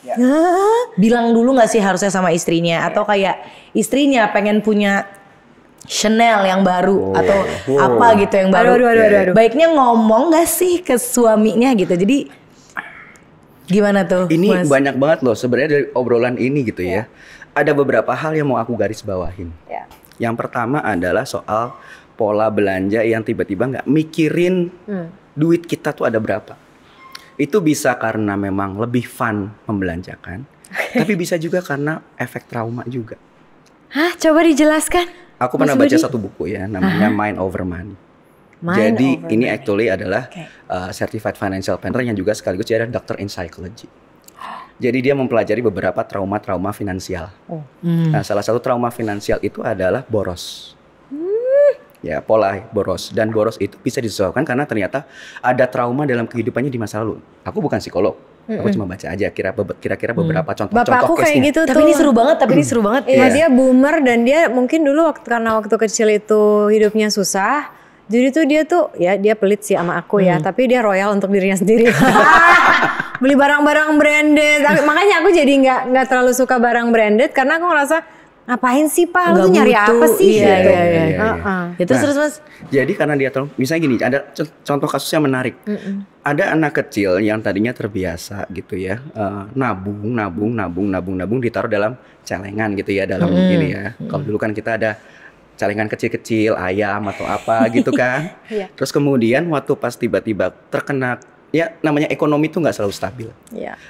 bilang dulu gak sih harusnya sama istrinya, atau kayak istrinya pengen punya Chanel yang baru atau apa gitu yang baru. Aduh. Baiknya ngomong gak sih ke suaminya gitu. Jadi gimana tuh Ini Mas? banyak banget loh sebenarnya dari obrolan ini gitu ya. Ada beberapa hal yang mau aku garis bawahin. Yang pertama adalah soal pola belanja yang tiba-tiba gak mikirin duit kita tuh ada berapa. Itu bisa karena memang lebih fun membelanjakan, tapi bisa juga karena efek trauma juga. Coba dijelaskan. Aku pernah baca satu buku ya, namanya Mind Over Money. Jadi ini actually adalah certified financial planner yang juga sekaligus dia adalah doctor in psychology. Jadi dia mempelajari beberapa trauma-trauma finansial. Nah, salah satu trauma finansial itu adalah boros. Ya, pola boros. Dan boros itu bisa disebabkan karena ternyata ada trauma dalam kehidupannya di masa lalu. Aku bukan psikolog, aku cuma baca aja kira-kira beberapa contoh Bapakku kayak gitu tuh. Tapi ini seru banget, Iya, dia boomer dan dia mungkin dulu karena waktu kecil itu hidupnya susah. Jadi tuh dia pelit sih sama aku ya, tapi dia royal untuk dirinya sendiri. Beli barang-barang branded. Makanya aku jadi nggak terlalu suka barang branded karena aku ngerasa ngapain sih Pak, lu tuh nyari apa sih? Iya. Terus Mas. Jadi karena dia tahu, misalnya gini, ada contoh kasus yang menarik. Ada anak kecil yang tadinya terbiasa gitu ya, nabung ditaruh dalam celengan gitu ya, dalam ini ya. Kalau dulu kan kita ada celengan kecil-kecil ayam atau apa gitu kan. Terus kemudian waktu pas tiba-tiba terkena, ya namanya ekonomi tuh nggak selalu stabil.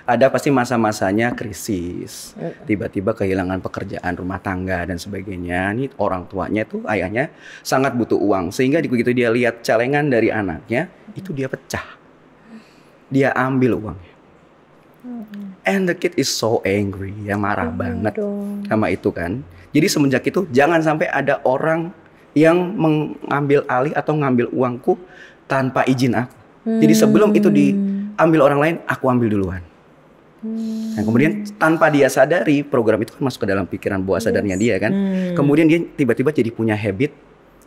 Ada pasti masa-masanya krisis, tiba-tiba kehilangan pekerjaan, rumah tangga dan sebagainya. Ini orang tuanya tuh, ayahnya sangat butuh uang, sehingga begitu dia lihat celengan dari anaknya itu dia pecah, dia ambil uangnya. And the kid is so angry, ya marah banget sama itu kan. Jadi semenjak itu jangan sampai ada orang yang mengambil alih atau ngambil uangku tanpa izin aku. Jadi sebelum itu diambil orang lain, aku ambil duluan. Nah, kemudian tanpa dia sadari, program itu kan masuk ke dalam pikiran bawah sadarnya dia kan. Kemudian dia tiba-tiba jadi punya habit,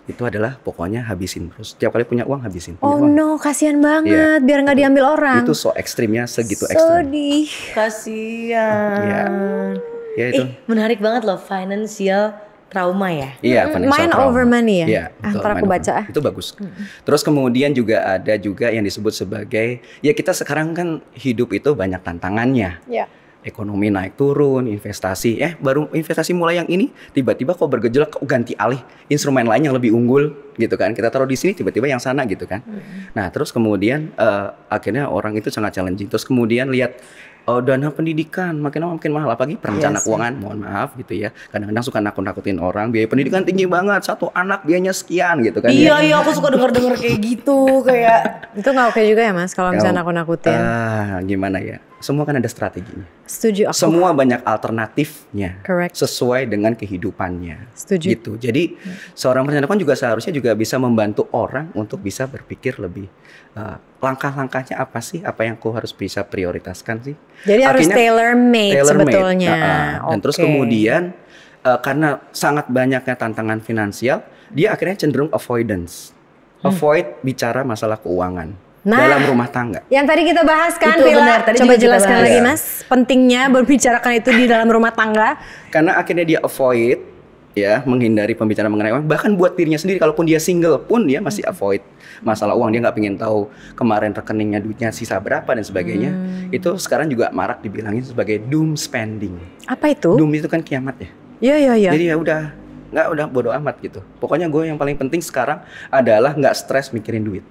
itu adalah pokoknya habisin terus. Setiap kali punya uang habisin. No, kasihan banget, biar nggak diambil orang. Itu so ekstrimnya, segitu ekstrim. Sedih. Kasihan. Ya itu. Menarik banget loh, financial trauma ya. Iya, Mind over money ya. Iya, Antara aku baca. Itu bagus. Terus kemudian juga ada juga yang disebut sebagai, ya kita sekarang kan hidup itu banyak tantangannya. ekonomi naik turun, investasi, baru investasi mulai yang ini, tiba-tiba kok bergejolak, kok ganti alih instrumen lain yang lebih unggul gitu kan. Kita taruh di sini, tiba-tiba yang sana gitu kan. Nah terus kemudian akhirnya orang itu sangat challenging. Terus kemudian lihat dana pendidikan makin lama makin mahal, apalagi perencana keuangan, mohon maaf gitu ya. Kadang-kadang suka nakut-nakutin orang, biaya pendidikan tinggi banget, 1 anak biayanya sekian gitu kan. Iya, aku suka denger kayak gitu, kayak itu nggak oke juga ya Mas kalau misalnya nakut-nakutin. Gimana ya? Semua kan ada strateginya. Setuju aku. Semua banyak alternatifnya. Correct. Sesuai dengan kehidupannya. Setuju. Gitu. Jadi seorang perencana keuangan juga seharusnya juga bisa membantu orang untuk bisa berpikir lebih langkah-langkahnya apa sih? Apa yang aku harus bisa prioritaskan sih? Jadi harus tailor-made sebetulnya. Dan terus kemudian karena sangat banyaknya tantangan finansial, dia akhirnya cenderung avoidance. Avoid bicara masalah keuangan. Dalam rumah tangga. Yang tadi kita bahas kan, Villa. Coba jelaskan lagi Mas, pentingnya berbicarakan itu di dalam rumah tangga. Karena akhirnya dia avoid, ya, menghindari pembicaraan mengenai uang. Bahkan buat dirinya sendiri, kalaupun dia single pun dia masih avoid masalah uang. Dia nggak pengen tahu kemarin rekeningnya duitnya sisa berapa dan sebagainya. Itu sekarang juga marak dibilangin sebagai doom spending. Apa itu? Doom itu kan kiamat ya. Iya. Jadi ya udah bodo amat gitu. Pokoknya gue yang paling penting sekarang adalah nggak stres mikirin duit.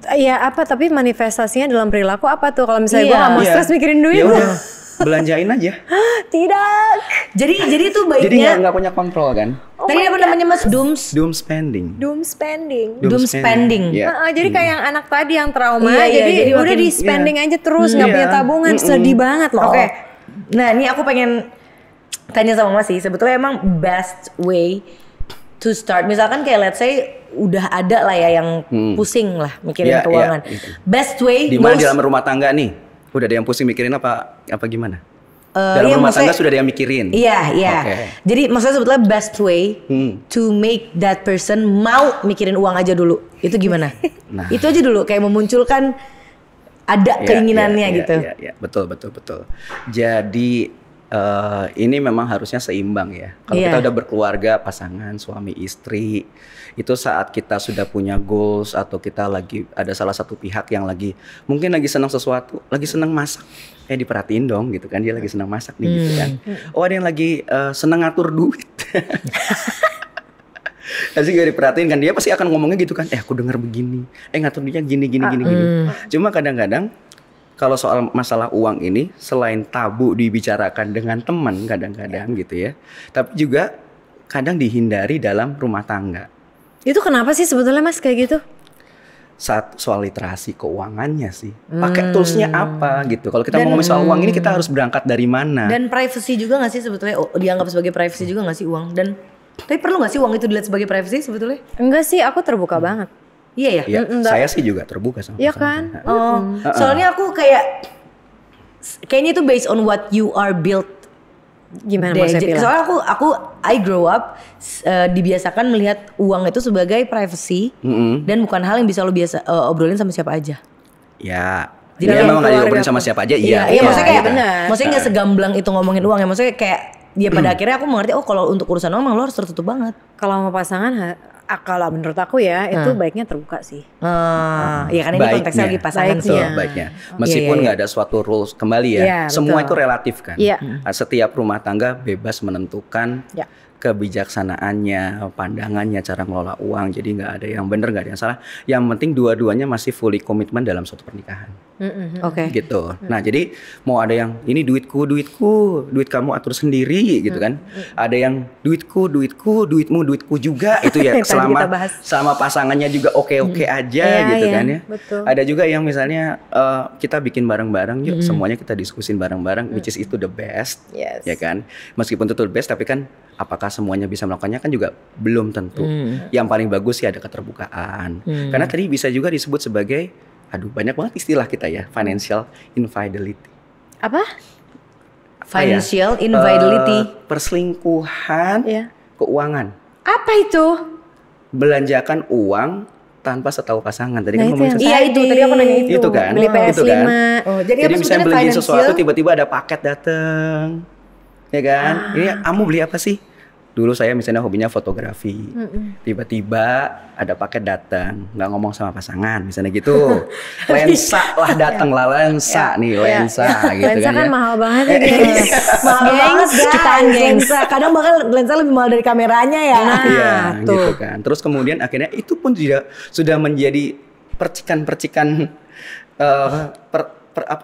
Iya apa, tapi manifestasinya dalam perilaku apa tuh? Kalau misalnya gue gak mau stres mikirin duit, ya udah belanjain aja. Tidak. Jadi itu baiknya. Jadi nggak punya kontrol kan? Tadi apa namanya Mas? Doom spending. Doom spending. Yeah. Jadi kayak yang anak tadi yang trauma, jadi udah di spending aja terus, nggak punya tabungan, sedih banget loh. Oke. Nah ini aku pengen tanya sama Mas sih, sebetulnya emang best way to start, misalkan kayak let's say udah ada lah ya yang pusing lah mikirin keuangan. Best way di mana dalam rumah tangga nih? Udah ada yang pusing mikirin apa gimana? Dalam rumah tangga sudah ada yang mikirin. Iya. Okay. Jadi maksudnya sebetulnya best way to make that person mau mikirin uang aja dulu. Itu gimana? Nah. Itu aja dulu kayak memunculkan ada keinginannya gitu. Iya, betul. Jadi ini memang harusnya seimbang ya. Kalau kita udah berkeluarga, pasangan, suami, istri, itu saat kita sudah punya goals atau kita lagi ada salah satu pihak yang mungkin lagi senang sesuatu, lagi senang masak, diperhatiin dong gitu kan, dia lagi senang masak nih gitu kan. Ada yang lagi senang ngatur duit. Pasti gak diperhatiin kan, dia pasti akan ngomongnya gitu kan, aku denger begini, ngatur duitnya gini. Cuma kadang-kadang kalau soal masalah uang ini selain tabu dibicarakan dengan teman kadang-kadang gitu ya, tapi juga kadang dihindari dalam rumah tangga. Itu kenapa sih sebetulnya Mas kayak gitu? Soal literasi keuangannya sih. Pakai toolsnya apa gitu. Kalau kita mau ngomongin soal uang ini kita harus berangkat dari mana? Dan privacy juga gak sih sebetulnya? Dianggap sebagai privacy juga gak sih uang? Dan tapi perlu gak sih uang itu dilihat sebagai privacy sebetulnya? Enggak sih, aku terbuka banget. Iya ya? Saya sih juga terbuka sama iya kan? Soalnya aku kayaknya itu based on what you are built. Gimana maksudnya? Soalnya I grow up dibiasakan melihat uang itu sebagai privacy dan bukan hal yang bisa lo obrolin sama siapa aja. Ya. Jadi memang nggak diobrolin sama siapa aja. Iya. Maksudnya kayak maksudnya nggak segamblang itu ngomongin uang ya. Maksudnya kayak pada akhirnya aku mengerti kalau untuk urusan uang lo harus tertutup banget. Kalau sama pasangan kalau menurut aku ya itu baiknya terbuka sih. Ya kan ini konteksnya lagi pasangan sih. Baiknya. Meskipun nggak ada suatu rules kembali ya. Semua itu relatif kan. Setiap rumah tangga bebas menentukan kebijaksanaannya, pandangannya, cara mengelola uang. Jadi nggak ada yang benar, nggak ada yang salah. Yang penting dua-duanya masih fully komitmen dalam suatu pernikahan. Oke. Gitu. Nah jadi mau ada yang ini duitku, duit kamu atur sendiri gitu kan. Ada yang duitku, duitku juga itu ya sama pasangannya juga oke aja gitu kan ya. Betul. Ada juga yang misalnya kita bikin bareng-bareng yuk semuanya kita diskusin bareng-bareng which is itu the best ya kan. Meskipun itu the best tapi kan apakah semuanya bisa melakukannya kan juga belum tentu. Yang paling bagus sih ada keterbukaan. Karena tadi bisa juga disebut sebagai banyak banget istilah kita ya, financial infidelity. Apa? Financial infidelity. Perselingkuhan keuangan. Apa itu? Belanjakan uang tanpa setahu pasangan. Tadi kan ngomongin sesuatu. Iya itu, tadi aku nanya itu. Itu kan? Beli PS5. Jadi misalnya beli sesuatu tiba-tiba ada paket dateng. Ya kan? Ini kamu beli apa sih? Dulu saya misalnya hobinya fotografi, tiba-tiba ada paket datang, nggak ngomong sama pasangan, misalnya gitu, lensa lah datang lah, lensa nih, lensa gitu lensa kan ya. mahal banget ya guys. Mahal banget Jutaan guys, lensa. Kadang bahkan lensa lebih mahal dari kameranya ya. Iya, tuh. gitu kan. Terus kemudian akhirnya itu pun sudah menjadi percikan-percikan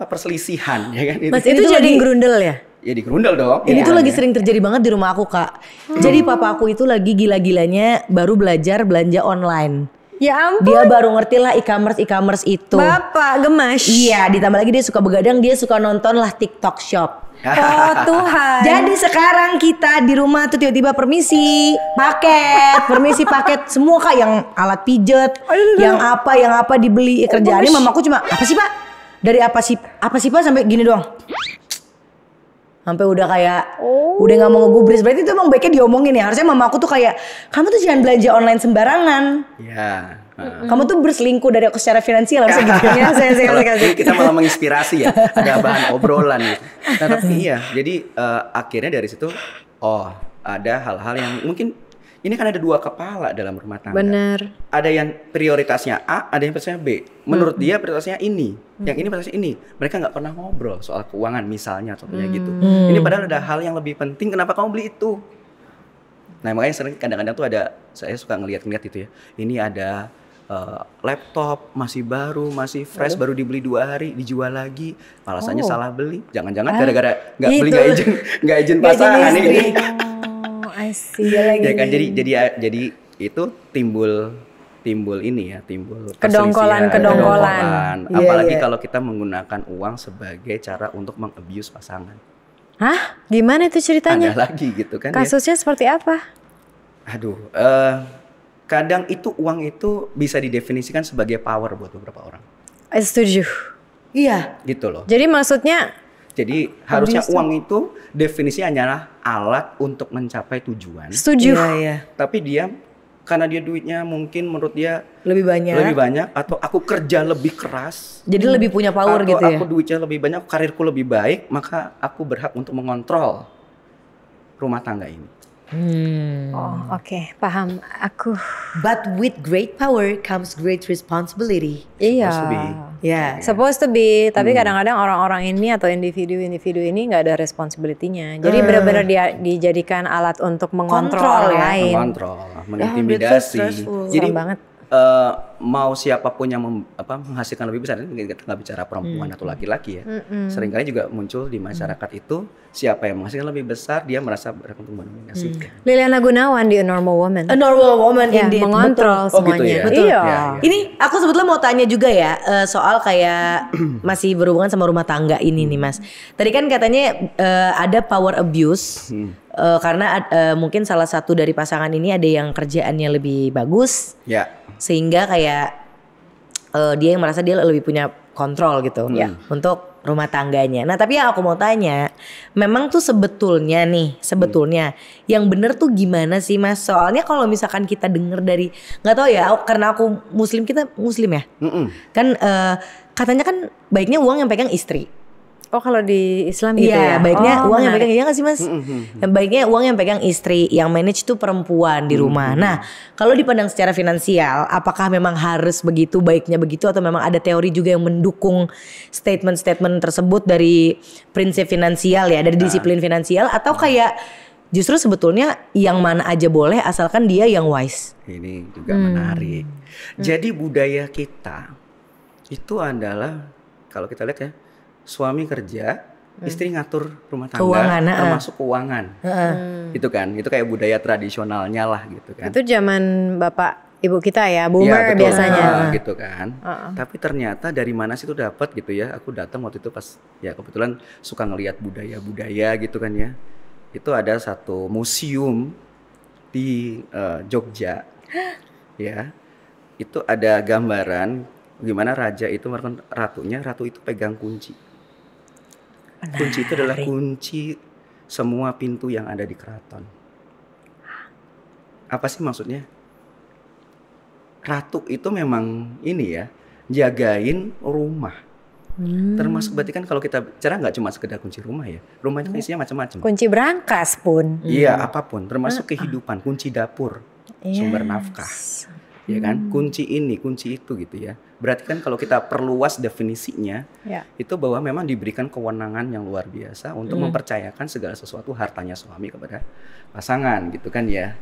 perselisihan, ya kan? Mas itu jadi grundel ya? Ya digerundel dong. Ini ya, tuh lagi ya. sering terjadi banget di rumah aku, Kak. Jadi papa aku itu lagi gila-gilanya baru belajar belanja online. Ya ampun. Dia baru ngerti lah e-commerce itu. Bapak gemas. Iya, ditambah lagi dia suka begadang, dia suka nonton lah TikTok Shop. Oh Tuhan. Jadi sekarang kita di rumah tuh tiba-tiba permisi paket semua Kak, yang alat pijet, yang apa dibeli. Kerjaannya mamaku cuma apa sih Pak? Dari apa sih Pak sampai gini doang. Sampai udah kayak udah nggak mau ngegubris. Berarti itu emang baiknya diomongin ya. Harusnya mamaku tuh kayak, kamu tuh jangan belanja online sembarangan. Iya. Kamu tuh berselingkuh dari aku secara finansial harusnya gitu. Ya, saya Jadi kita malah menginspirasi ya, ada bahan obrolan nih. Nah tapi iya, jadi akhirnya dari situ, ada hal-hal yang mungkin ini kan ada dua kepala dalam rumah tangga. Bener. Ada yang prioritasnya A, ada yang prioritasnya B. Menurut dia prioritasnya ini, yang ini prioritasnya ini. Mereka nggak pernah ngobrol soal keuangan misalnya, contohnya gitu. Ini padahal ada hal yang lebih penting. Kenapa kamu beli itu? Nah makanya sering kadang-kadang tuh saya suka ngeliat gitu ya. Ini ada laptop masih baru, masih fresh, baru dibeli 2 hari, dijual lagi. Alasannya salah beli. Jangan-jangan gara-gara nggak beli, nggak izin pasangan ini. I see. Ya kan, jadi itu timbul ini ya, timbul kedongkolan. Apalagi Iya. kalau kita menggunakan uang sebagai cara untuk mengabuse pasangan. Hah? Gimana itu ceritanya? Ada lagi gitu kan. Kasusnya seperti apa? Aduh, kadang itu uang itu bisa didefinisikan sebagai power buat beberapa orang. Setuju. Iya. Gitu loh. Jadi maksudnya Jadi harusnya uang itu definisinya hanyalah alat untuk mencapai tujuan. setuju. Iya. Tapi dia karena dia duitnya mungkin menurut dia Lebih banyak. atau aku kerja lebih keras. Jadi lebih punya power atau gitu ya. aku duitnya lebih banyak, karirku lebih baik, maka aku berhak untuk mengontrol rumah tangga ini. Oh, oke, paham. Aku But with great power comes great responsibility. iya. Supposed to be. Ya. Supposed to be, tapi kadang-kadang orang-orang ini atau individu-individu ini nggak ada responsibility-nya. Jadi benar-benar dia dijadikan alat untuk mengontrol Kontrol orang ya. lain. Mengontrol, mengintimidasi. Jadi Serem banget. mau siapapun yang menghasilkan lebih besar, ini kita nggak bicara perempuan atau laki-laki ya. Seringkali juga muncul di masyarakat itu, siapa yang menghasilkan lebih besar dia merasa berhak untuk mendominasi. Liliana Gunawan di A Normal Woman. A normal woman Ya, indeed. mengontrol Betul. Oh, gitu semuanya. ya? Betul. Iya. Ya. Ini aku sebetulnya mau tanya juga ya soal kayak masih berhubungan sama rumah tangga ini nih Mas. Tadi kan katanya ada power abuse karena mungkin salah satu dari pasangan ini ada yang kerjaannya lebih bagus. Ya. Sehingga kayak dia yang merasa dia lebih punya kontrol gitu untuk rumah tangganya. Nah tapi yang aku mau tanya, memang tuh sebetulnya yang bener tuh gimana sih Mas? Soalnya kalau misalkan kita denger dari, nggak tahu ya, karena aku muslim, kita muslim ya, kan katanya kan baiknya uang yang pegang istri. Oh, kalau di Islam gitu ya? Iya, baiknya uang yang menarik. pegang, iya gak sih Mas? Baiknya uang yang pegang istri, yang manage tuh perempuan di rumah. Nah, kalau dipandang secara finansial, apakah memang harus begitu, baiknya begitu, atau memang ada teori juga yang mendukung statement-statement tersebut dari prinsip finansial ya, dari disiplin finansial, atau kayak justru sebetulnya yang mana aja boleh asalkan dia yang wise? Ini juga menarik. Jadi budaya kita itu adalah, kalau kita lihat ya, suami kerja, istri ngatur rumah tangga, Keuangan, termasuk keuangan, gitu kan? Itu kayak budaya tradisionalnya lah, gitu kan? Itu zaman bapak ibu kita ya, boomer Iya, betul. biasanya. Gitu kan? Tapi ternyata dari mana sih itu dapat gitu ya? Aku datang waktu itu pas, ya kebetulan suka ngelihat budaya-budaya gitu kan ya. Itu ada satu museum di Jogja, ya. Itu ada gambaran gimana raja itu melakukan ratunya, ratu itu pegang kunci. Kunci itu adalah kunci semua pintu yang ada di keraton. Apa sih maksudnya? Ratu itu memang ini ya, jagain rumah. Termasuk berarti kan kalau kita bicara nggak cuma sekedar kunci rumah ya. Rumah itu kan isinya macam-macam. Kunci berangkas pun. Iya, apapun, termasuk kehidupan, kunci dapur, sumber nafkah. Ya kan? Kunci ini, kunci itu gitu ya. Berarti kan kalau kita perluas definisinya, itu bahwa memang diberikan kewenangan yang luar biasa untuk mempercayakan segala sesuatu hartanya suami kepada pasangan gitu kan ya.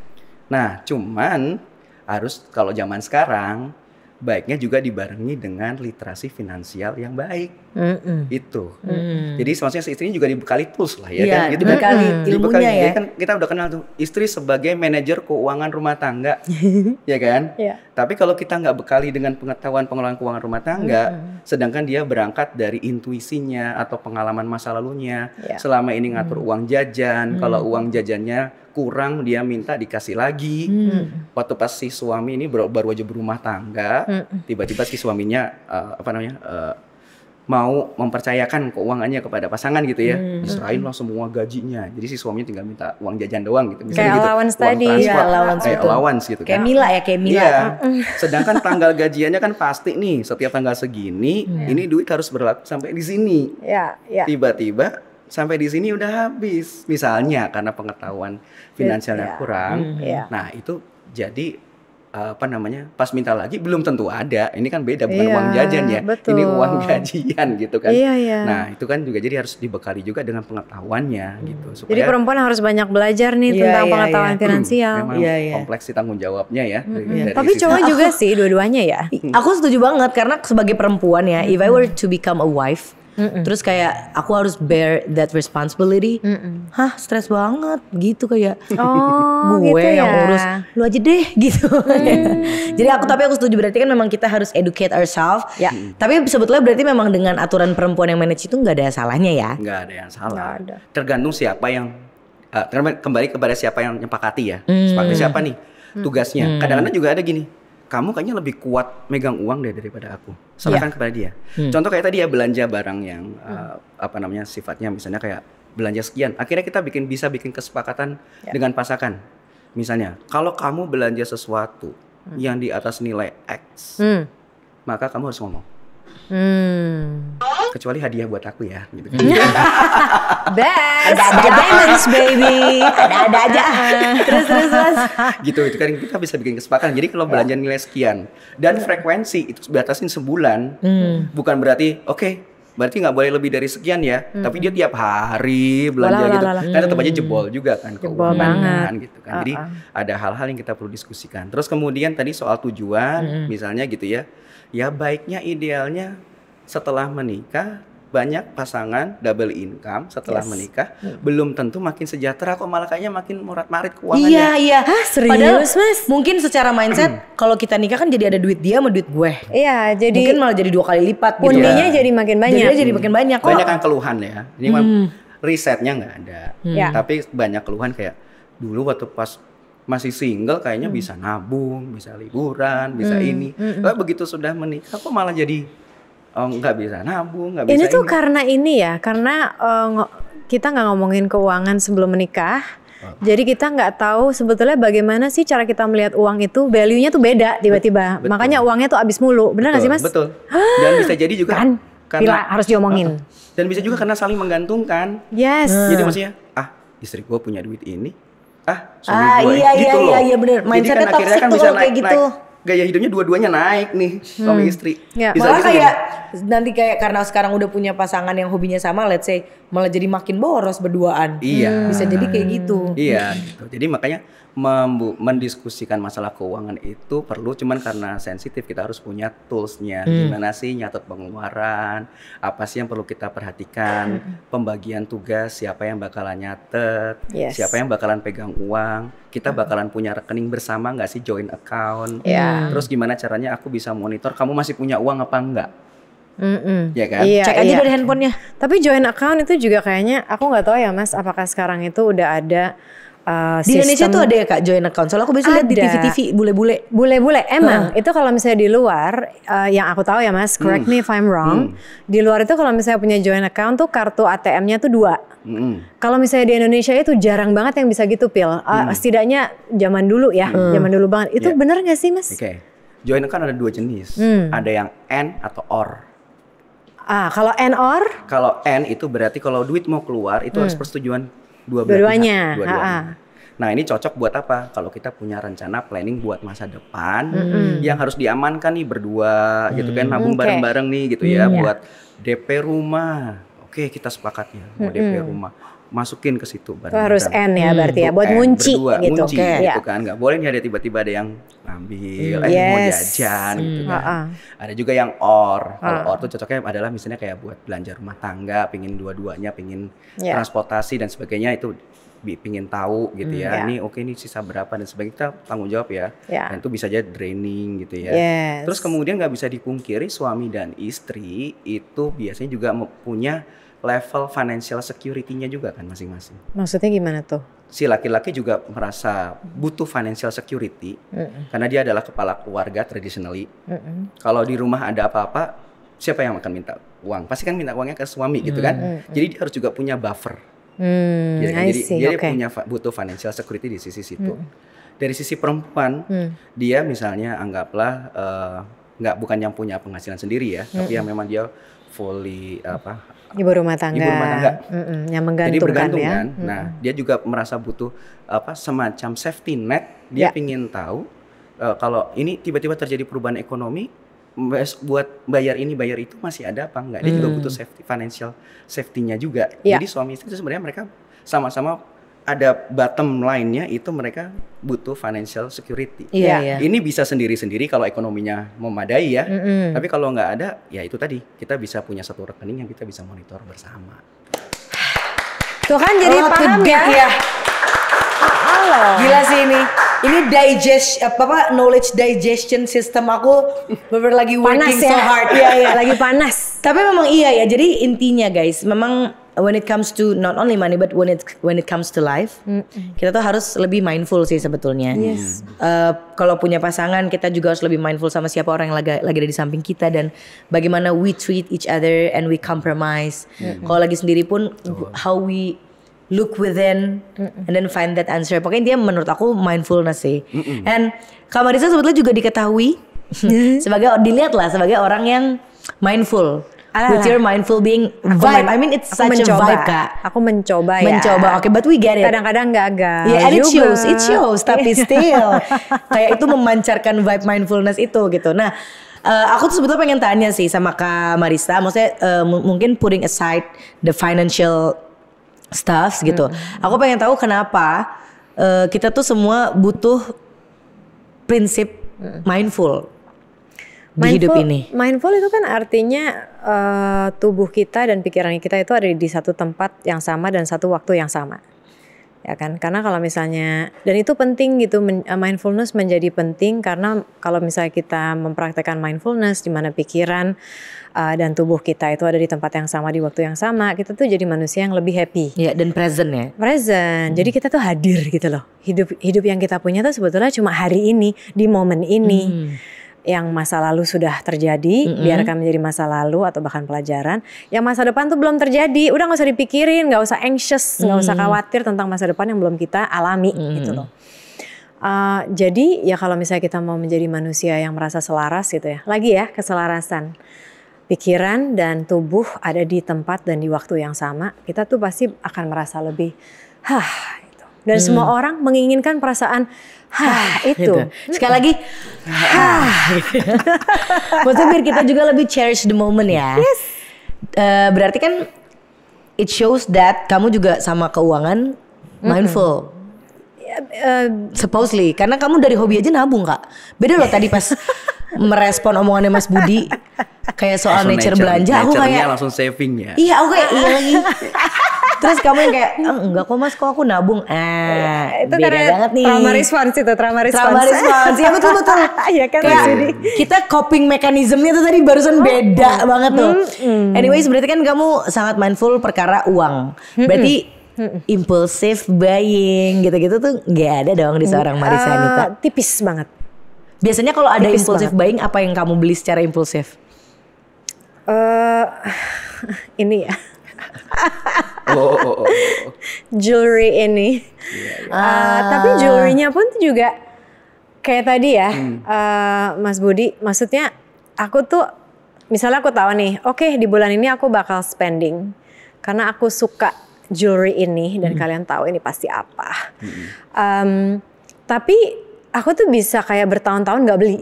Nah, cuman harus kalau zaman sekarang baiknya juga dibarengi dengan literasi finansial yang baik. Itu. Jadi maksudnya istrinya juga dibekali tools lah ya kan. Gitu dibekali ilmunya ya. Kan kita udah kenal tuh istri sebagai manajer keuangan rumah tangga. Ya kan? Tapi kalau kita nggak bekali dengan pengetahuan pengelolaan keuangan rumah tangga, sedangkan dia berangkat dari intuisinya atau pengalaman masa lalunya, selama ini ngatur uang jajan, kalau uang jajannya kurang dia minta dikasih lagi. Waktu pas si suami ini baru aja berumah tangga, tiba-tiba si suaminya mau mempercayakan keuangannya kepada pasangan gitu ya, diserahin lah semua gajinya. Jadi si suaminya tinggal minta uang jajan doang gitu. Kayak gitu. allowance tadi, allowance gitu kan. Kayak Mila ya, kayak Mila. Iya. Sedangkan tanggal gajiannya kan pasti nih, setiap tanggal segini, ini duit harus berlaku sampai di sini. Tiba-tiba sampai di sini udah habis. Misalnya karena pengetahuan finansialnya kurang. Nah, itu jadi pas minta lagi belum tentu ada. Ini kan beda, bukan uang jajan ya. Betul. Ini uang gajian gitu kan. Iya. Nah, itu kan juga jadi harus dibekali juga dengan pengetahuannya gitu. Supaya, jadi perempuan harus banyak belajar nih tentang pengetahuan finansial. Memang kompleks sih tanggung jawabnya ya. Tapi cowok juga sih dua-duanya ya. Aku setuju banget karena sebagai perempuan ya, if I were to become a wife, terus kayak aku harus bear that responsibility. Stres banget gitu kayak gue gitu yang ya. urus, lu aja deh gitu. Jadi aku setuju, berarti kan memang kita harus educate ourselves. Tapi sebetulnya berarti memang dengan aturan perempuan yang manage itu nggak ada salahnya ya. Nggak ada yang salah. Tergantung siapa yang kembali kepada siapa yang nyepakati ya. Sepakati siapa nih tugasnya. Kadang-kadang juga ada gini, kamu kayaknya lebih kuat megang uang daripada aku. Serahkan kepada dia. Contoh kayak tadi ya, belanja barang yang sifatnya misalnya kayak belanja sekian. Akhirnya kita bisa bikin kesepakatan dengan pasangan. Misalnya, kalau kamu belanja sesuatu yang di atas nilai X, maka kamu harus ngomong. Kecuali hadiah buat aku ya, gitu kan. Ada diamonds baby, ada aja. Terus. Gitu, itu kan kita bisa bikin kesepakatan. Jadi kalau belanja nilai sekian dan frekuensi itu batasin sebulan, bukan berarti berarti nggak boleh lebih dari sekian ya. Tapi dia tiap hari belanja gitu, kan tetap aja jebol juga kan keuangan gitu kan. Jadi ada hal-hal yang kita perlu diskusikan. Terus kemudian tadi soal tujuan, misalnya gitu ya. Ya baiknya idealnya setelah menikah banyak pasangan double income setelah menikah belum tentu makin sejahtera, kok malah kayaknya makin morat-marit keuangannya. Iya. Serius Padahal, Mas? Mungkin secara mindset kalau kita nikah kan jadi ada duit dia sama duit gue. Iya, jadi mungkin malah jadi 2 kali lipat. Pundinya jadi makin banyak. Jadi makin banyak. Banyak kan keluhan ya. Ini risetnya nggak ada. Tapi banyak keluhan kayak dulu waktu pas masih single kayaknya bisa nabung, bisa liburan, bisa ini. Tapi begitu sudah menikah kok malah jadi nggak bisa nabung, nggak bisa ini. Tuh karena ini ya, karena kita nggak ngomongin keuangan sebelum menikah. Jadi kita nggak tahu sebetulnya bagaimana sih cara kita melihat uang itu, value-nya tuh beda tiba-tiba. Makanya uangnya tuh habis mulu, benar nggak sih Mas? Betul. Dan bisa jadi juga karena harus diomongin. Dan bisa juga karena saling menggantungkan. Yes. Jadi maksudnya, istri gue punya duit ini. Suami gue gitu loh. Iya bener. Mindsetnya toxic tuh kalau kayak gitu. Gaya hidupnya dua-duanya naik nih, suami istri. Malah kayak nanti kayak karena sekarang udah punya pasangan yang hobinya sama, let's say malah jadi makin boros berduaan. Iya. Bisa jadi kayak gitu. Iya gitu. Jadi makanya mendiskusikan masalah keuangan itu perlu, cuman karena sensitif kita harus punya toolsnya. Gimana sih nyatet pengeluaran, apa sih yang perlu kita perhatikan, pembagian tugas, siapa yang bakalan nyatet, siapa yang bakalan pegang uang, kita bakalan punya rekening bersama nggak sih, joint account. Terus gimana caranya aku bisa monitor kamu masih punya uang apa enggak. Ya kan? Cek aja dari handphonenya. Tapi joint account itu juga kayaknya aku nggak tahu ya Mas, apakah sekarang itu udah ada di Indonesia tuh ada ya Kak joint account. Soalnya aku biasa lihat di TV-TV bule-bule. Emang itu kalau misalnya di luar, yang aku tahu ya Mas, correct me if I'm wrong. Di luar itu kalau misalnya punya joint account tuh kartu ATM-nya tuh 2. Kalau misalnya di Indonesia itu jarang banget yang bisa gitu Pil. Setidaknya zaman dulu ya, zaman dulu banget. Itu benar nggak sih Mas? Joint account ada 2 jenis. Ada yang N atau OR. Kalau N or? Kalau N itu berarti kalau duit mau keluar itu harus persetujuan dua-duanya. Nah ini cocok buat apa? Kalau kita punya rencana planning buat masa depan yang harus diamankan nih berdua gitu kan, nabung bareng-bareng nih gitu ya, buat DP rumah. Oke, kita sepakat ya mau DP rumah, masukin ke situ bareng-bareng. Harus N ya berarti ya, buat ngunci berdua, gitu. Ngunci gitu kan, nggak boleh nih ada tiba-tiba ada yang ngambil, mau jajan gitu kan. Ada juga yang OR. Kalau OR tuh cocoknya adalah misalnya kayak buat belanja rumah tangga, pingin dua-duanya, pingin transportasi dan sebagainya, itu pingin tahu gitu ya. Ini ini sisa berapa dan sebagainya, kita tanggung jawab ya. Dan itu bisa jadi draining gitu ya. Terus kemudian nggak bisa dipungkiri suami dan istri itu biasanya juga punya level financial security-nya juga kan masing-masing. Maksudnya gimana tuh? Si laki-laki juga merasa butuh financial security karena dia adalah kepala keluarga traditionally. Kalau di rumah ada apa-apa, siapa yang akan minta uang? Pasti kan minta uangnya ke suami gitu kan. Jadi dia harus juga punya buffer. Jadi dia punya butuh financial security di sisi situ. Dari sisi perempuan, dia misalnya anggaplah bukan yang punya penghasilan sendiri ya, tapi yang memang dia fully ibu rumah tangga. Yang menggantungkan. Jadi bergantung ya. kan. Nah, dia juga merasa butuh semacam safety net. Dia pingin tahu kalau ini tiba-tiba terjadi perubahan ekonomi, buat bayar ini bayar itu masih ada apa enggak. Dia juga butuh financial safety-nya juga. Jadi suami istri itu sebenarnya mereka sama-sama ada bottom line-nya, itu mereka butuh financial security. Ini bisa sendiri-sendiri kalau ekonominya memadai ya. Tapi kalau nggak ada, ya itu tadi, kita bisa punya satu rekening yang kita bisa monitor bersama. Tuh kan jadi paham ya. Gila sih ini. Ini knowledge digestion system aku bener lagi working so hard. Iya, lagi panas. Tapi memang iya ya. Jadi intinya guys, memang when it comes to not only money but when it comes to life, kita tuh harus lebih mindful sih sebetulnya. Kalau punya pasangan, kita juga harus lebih mindful sama siapa orang yang lagi ada di samping kita dan bagaimana we treat each other and we compromise. Kalau lagi sendiri pun how we look within and then find that answer. Pokoknya dia menurut aku mindfulness sih. And Kak Marissa sebetulnya juga diketahui dilihat lah sebagai orang yang mindful. With your mindful being vibe. I mean it's such a vibe Kak. Aku mencoba ya. Okay, but we get it. Kadang-kadang gagal. Yeah, and it shows. Tapi still kayak itu memancarkan vibe mindfulness itu gitu. Nah, aku tuh sebetulnya pengen tanya sih sama Kak Marissa. Maksudnya mungkin putting aside the financial stuff gitu. Aku pengen tahu kenapa kita tuh semua butuh prinsip mindful di hidup ini. Mindful itu kan artinya tubuh kita dan pikiran kita itu ada di satu tempat yang sama dan satu waktu yang sama. Ya kan? Karena kalau misalnya, dan itu penting gitu, mindfulness menjadi penting karena kalau misalnya kita mempraktekkan mindfulness di mana pikiran dan tubuh kita itu ada di tempat yang sama di waktu yang sama, kita tuh jadi manusia yang lebih happy. Ya, dan present ya. Present. Jadi kita tuh hadir gitu loh. Hidup yang kita punya tuh sebetulnya cuma hari ini, di momen ini. Yang masa lalu sudah terjadi, biarkan menjadi masa lalu atau bahkan pelajaran. Yang masa depan tuh belum terjadi, udah gak usah dipikirin, gak usah anxious, gak usah khawatir tentang masa depan yang belum kita alami gitu loh. Jadi ya kalau misalnya kita mau menjadi manusia yang merasa selaras gitu ya, lagi ya keselarasan. Pikiran dan tubuh ada di tempat dan di waktu yang sama, kita tuh pasti akan merasa lebih gitu. Dan semua orang menginginkan perasaan itu. Gitu. Sekali lagi maksudnya biar kita juga lebih cherish the moment ya. Berarti kan it shows that kamu juga sama keuangan mindful. Supposedly, karena kamu dari hobi aja nabung Kak. Beda loh tadi pas merespon omongannya Mas Budi kayak soal nature belanja, aku kayak langsung saving ya. Iya, aku kayak iya lagi. Terus kamu yang kayak enggak kok Mas, kok aku nabung. Itu beda banget nih. Trauma response. Ya betul. Iya kan, kayak kita coping mekanismenya tuh tadi barusan beda banget tuh. Anyways, berarti kan kamu sangat mindful perkara uang. Berarti impulsive buying gitu-gitu tuh nggak ada dong di seorang Marissa Anita. Tipis banget. Biasanya kalau ada impulsive buying, apa yang kamu beli secara impulsif? Ini ya. Jewelry ini. Tapi jewelry-nya pun juga kayak tadi ya, Mas Budi. Maksudnya aku tuh misalnya aku tahu nih, oke, di bulan ini aku bakal spending karena aku suka jewelry ini dan kalian tahu ini pasti apa. Tapi aku tuh bisa kayak bertahun-tahun gak beli.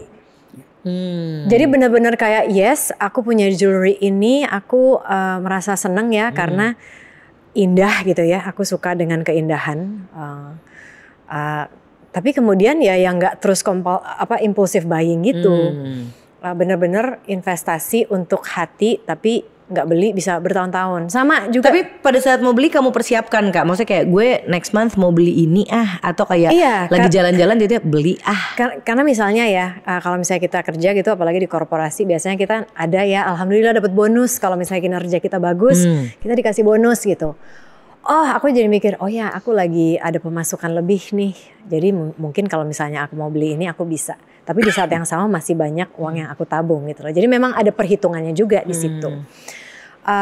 Jadi benar-benar kayak yes, aku punya jewelry ini, aku merasa seneng ya karena indah gitu ya. Aku suka dengan keindahan. Tapi kemudian ya yang nggak terus impulsif buying gitu. Benar-benar investasi untuk hati, tapi nggak beli bisa bertahun-tahun. Sama juga. Tapi pada saat mau beli kamu persiapkan Kak? Maksudnya kayak gue next month mau beli ini atau kayak lagi jalan-jalan jadi beli Karena misalnya ya kalau misalnya kita kerja gitu, apalagi di korporasi biasanya kita ada ya alhamdulillah dapat bonus kalau misalnya kinerja kita bagus, kita dikasih bonus gitu. Oh aku jadi mikir, oh ya aku lagi ada pemasukan lebih nih. Jadi mungkin kalau misalnya aku mau beli ini aku bisa. Tapi di saat yang sama masih banyak uang yang aku tabung gitu loh. Jadi memang ada perhitungannya juga di situ.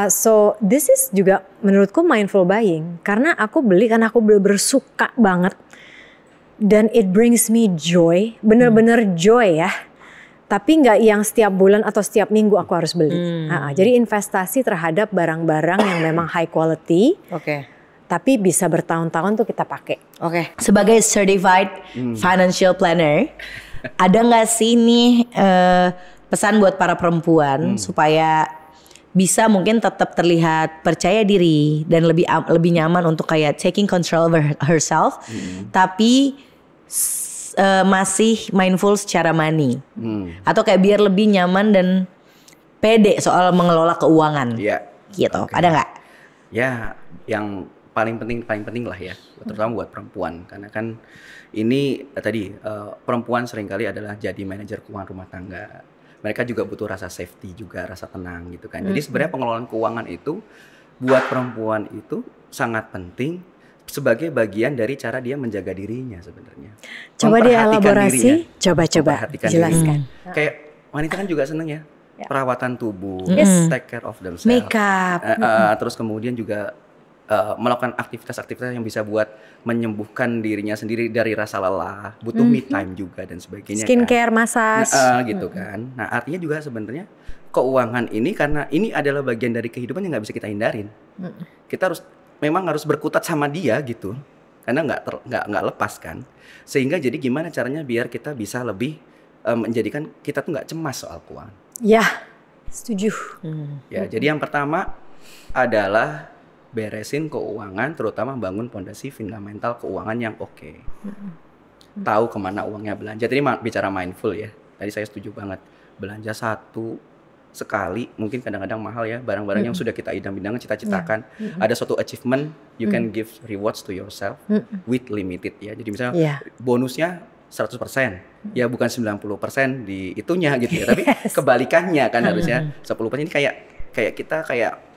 So this is juga menurutku mindful buying. Karena aku beli karena aku bener-bener suka banget. Dan it brings me joy. Bener-bener joy ya. Tapi nggak yang setiap bulan atau setiap minggu aku harus beli. Jadi investasi terhadap barang-barang yang memang high quality. Tapi bisa bertahun-tahun tuh kita pakai. Sebagai certified financial planner, ada nggak sih nih pesan buat para perempuan supaya bisa mungkin tetap terlihat percaya diri dan lebih nyaman untuk kayak taking control over herself, tapi masih mindful secara money, atau kayak biar lebih nyaman dan pede soal mengelola keuangan, gitu. Ada nggak? Ya, yang paling penting lah ya, terutama buat perempuan, karena kan ini tadi perempuan seringkali adalah jadi manajer keuangan rumah tangga. Mereka juga butuh rasa safety juga, rasa tenang gitu kan. Jadi sebenarnya pengelolaan keuangan itu buat perempuan itu sangat penting sebagai bagian dari cara dia menjaga dirinya sebenarnya. Coba dielaborasi, coba jelaskan. Kayak wanita kan juga seneng ya, perawatan tubuh, take care of themselves, makeup, terus kemudian juga melakukan aktivitas-aktivitas yang bisa buat menyembuhkan dirinya sendiri dari rasa lelah, butuh me time juga dan sebagainya. Skincare, massage, gitu kan. Nah artinya juga sebenarnya keuangan ini karena ini adalah bagian dari kehidupan yang nggak bisa kita hindarin. Kita memang harus berkutat sama dia gitu, karena nggak lepas kan. Sehingga jadi gimana caranya biar kita bisa lebih menjadikan kita tuh nggak cemas soal keuangan. Ya, setuju. Ya, jadi yang pertama adalah beresin keuangan, terutama bangun fondasi fundamental keuangan yang oke. Tahu kemana uangnya belanja. Tadi bicara mindful ya. Tadi saya setuju banget. Belanja satu sekali, mungkin kadang-kadang mahal ya. Barang-barang yang sudah kita idam-idamkan, cita-citakan. Ada suatu achievement, you can give rewards to yourself with limited ya. Jadi misalnya bonusnya 100%. Ya bukan 90% di itunya gitu ya. Tapi kebalikannya kan harusnya 10%. Ini kayak kita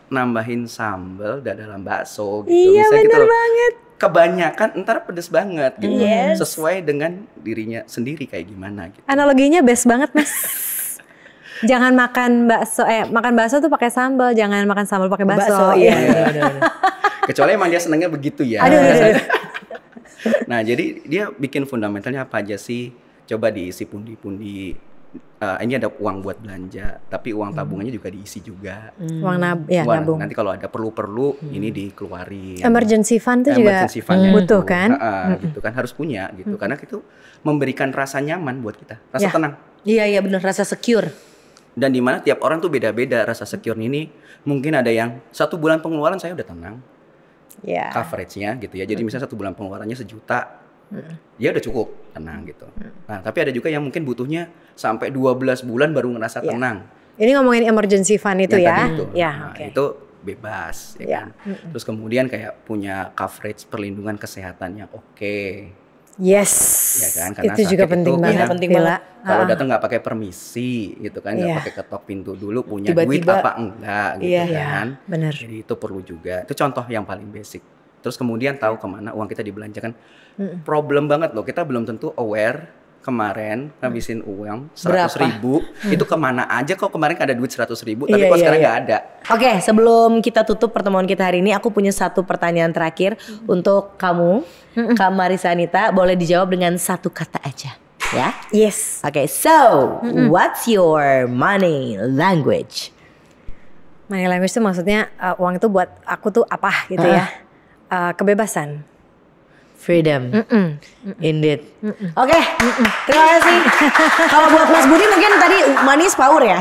nambahin sambal dalam bakso gitu. Iya benar banget. Kebanyakan ntar pedes banget gitu. Sesuai dengan dirinya sendiri kayak gimana gitu. Analoginya best banget Mas. Jangan makan bakso tuh pakai sambal, jangan makan sambal pakai bakso. Iya. Kecuali emang dia senangnya begitu ya. Aduh. Nah jadi dia bikin fundamentalnya apa aja sih? Coba diisi pundi-pundi. Ini ada uang buat belanja, tapi uang tabungannya juga diisi juga. Uang nabung. Nanti kalau ada perlu ini dikeluarin. Emergency fund tuh juga butuh kan? Gitu kan harus punya gitu, karena itu memberikan rasa nyaman buat kita, rasa tenang. Iya benar, rasa secure. Dan di mana tiap orang tuh beda-beda rasa secure ini. Mungkin ada yang 1 bulan pengeluaran saya udah tenang, coveragenya gitu ya. Jadi misalnya 1 bulan pengeluarannya 1 juta. Ya udah cukup tenang gitu. Nah tapi ada juga yang mungkin butuhnya sampai 12 bulan baru ngerasa tenang. Ini ngomongin emergency fund itu ya? Itu bebas ya kan. Terus kemudian kayak punya coverage perlindungan kesehatan yang oke. Yes. Ya kan? Karena itu juga penting banget. Kalau datang nggak pakai permisi gitu kan, nggak pakai ketok pintu dulu, punya duit apa enggak gitu kan. Benar. Jadi itu perlu juga. Itu contoh yang paling basic. Terus kemudian tahu kemana uang kita dibelanjakan. Problem banget loh, kita belum tentu aware kemarin ngabisin uang 100.000 itu kemana aja, kok kemarin ada duit 100.000 tapi kok sekarang nggak ada. Oke, sebelum kita tutup pertemuan kita hari ini, aku punya 1 pertanyaan terakhir untuk kamu, Kak Marissa Anita. Boleh dijawab dengan 1 kata aja. Ya? Yes. Oke, so what's your money language? Money language itu maksudnya uang itu buat aku tuh apa gitu ya? Kebebasan. Freedom. Indeed. Oke, terima kasih. Kalau buat Mas Budi mungkin tadi money is power ya?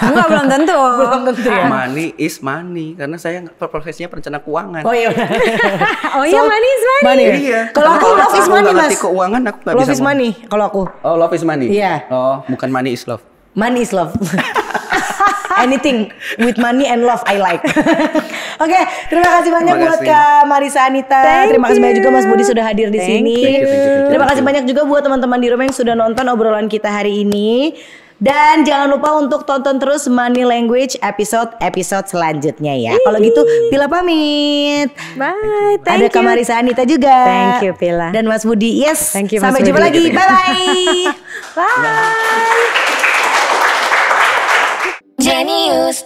Enggak, belum tentu. Belum tentu ya. Money is money karena saya profesinya perencana keuangan. Oh iya. Oh iya, money is money. Iya. Kalau aku love is money, Mas. Keuangan aku nggak bisa. Love is money kalau aku. Oh, love is money. Iya. Oh, bukan money is love. Money is love. Anything with money and love I like. Oke, terima kasih banyak buat Kak Marisa Anita. Terima kasih banyak juga Mas Budi sudah hadir di sini. Terima kasih banyak juga buat teman-teman di rumah yang sudah nonton obrolan kita hari ini. Dan jangan lupa untuk tonton terus Money Language episode selanjutnya ya. Kalau gitu Pila pamit. Bye. Ada Kak Marisa Anita juga. Thank you Pila. Dan Mas Budi. Yes. Thank you, Sampai jumpa lagi. Bye bye. Bye. Genius.